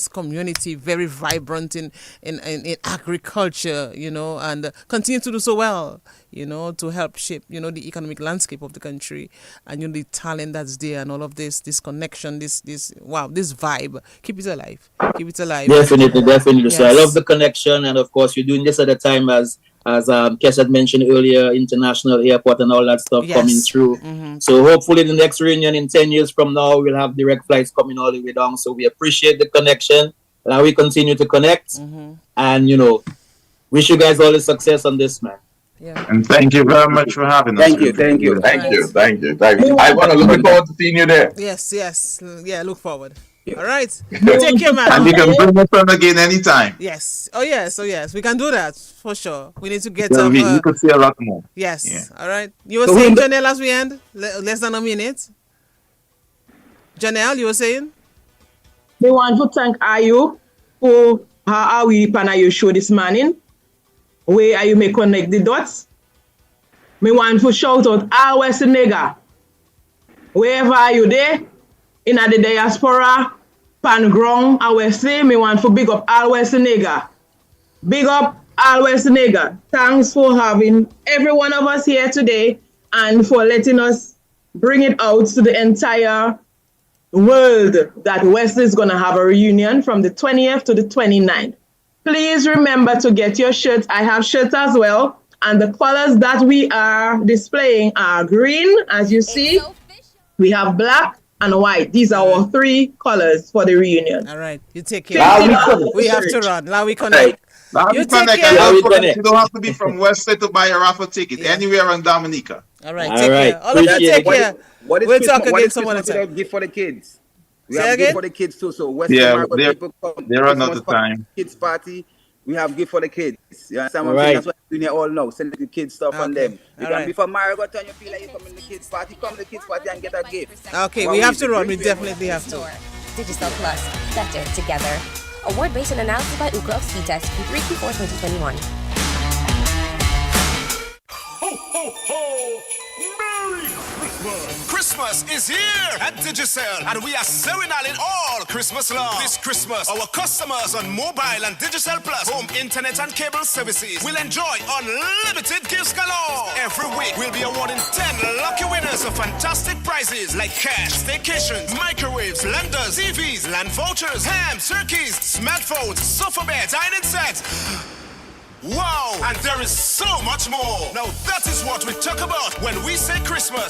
[SPEAKER 1] community very vibrant in agriculture, and continue to do so well, to help shape, the economic landscape of the country, and the talent that's there, and all of this connection, this vibe. Keep it alive.
[SPEAKER 2] Definitely.
[SPEAKER 1] Yes.
[SPEAKER 2] So I love the connection, and of course you're doing this at a time as Kes had mentioned earlier, international airport and all that stuff coming through. So hopefully the next reunion in 10 years from now, we'll have direct flights coming all the way down. So we appreciate the connection. Now we continue to connect, and wish you guys all the success on this, man.
[SPEAKER 3] Yeah. And thank you very much for having us.
[SPEAKER 5] Thank you. I want to look forward to seeing you there.
[SPEAKER 1] Yes. Yeah, look forward. All right. Take care, man.
[SPEAKER 3] And you can bring us on again anytime.
[SPEAKER 1] Yes. Oh, yes. We can do that for sure. We need to get
[SPEAKER 3] we could see a lot more.
[SPEAKER 1] Yes.
[SPEAKER 3] Yeah.
[SPEAKER 1] All right. You were saying, Janelle, as we end? Less than a minute. Janelle, you were saying?
[SPEAKER 4] We want to thank Ayu for how we pan Ayu show this morning. Where Ayu may connect the dots. We want to shout out our West Nigga. Wherever are you there? In the diaspora, Pangrong, Wesley, me want to big up all West Nigga. Big up all West Nigga. Thanks for having every one of us here today and for letting us bring it out to the entire world that Wesley is going to have a reunion from the 20th to the 29th. Please remember to get your shirts. I have shirts as well. And the colors that we are displaying are green, as you see. We have black and white. These are our 3 colors for the reunion.
[SPEAKER 1] All right. You take care. We have to run. Now we connect.
[SPEAKER 3] You take care. You don't have to be from Wesley to buy a raffle ticket. Anywhere in Dominica.
[SPEAKER 1] All right. Take care. All of you take care. We'll talk again some other time.
[SPEAKER 6] Gift for the kids. We
[SPEAKER 1] Say
[SPEAKER 6] have
[SPEAKER 1] again?
[SPEAKER 6] gift for the kids too. So West people come.
[SPEAKER 3] There are another time.
[SPEAKER 6] Kids party. We have gift for the kids. You understand what I'm saying? That's what we're doing here all now. Send the kids stuff on them. You can be from Marigot and you feel like you come in the kids party. Come to the kids party and get a gift.
[SPEAKER 1] Okay, we have to run. We definitely have to.
[SPEAKER 9] Digital Plus, better together. Award based on analysis by Ookla of Speed Test Q3 Q4 2021.
[SPEAKER 10] Ho, ho, ho! Merry Christmas! Christmas is here at Digicel, and we are serenading all Christmas love. This Christmas, our customers on mobile and Digicel Plus home internet and cable services will enjoy unlimited gifts galore. Every week, we'll be awarding 10 lucky winners of fantastic prizes like cash, staycations, microwaves, lenders, TVs, land vouchers, hams, turkeys, smartphones, sofa beds, dining sets. Wow! And there is so much more. Now that is what we talk about when we say Christmas.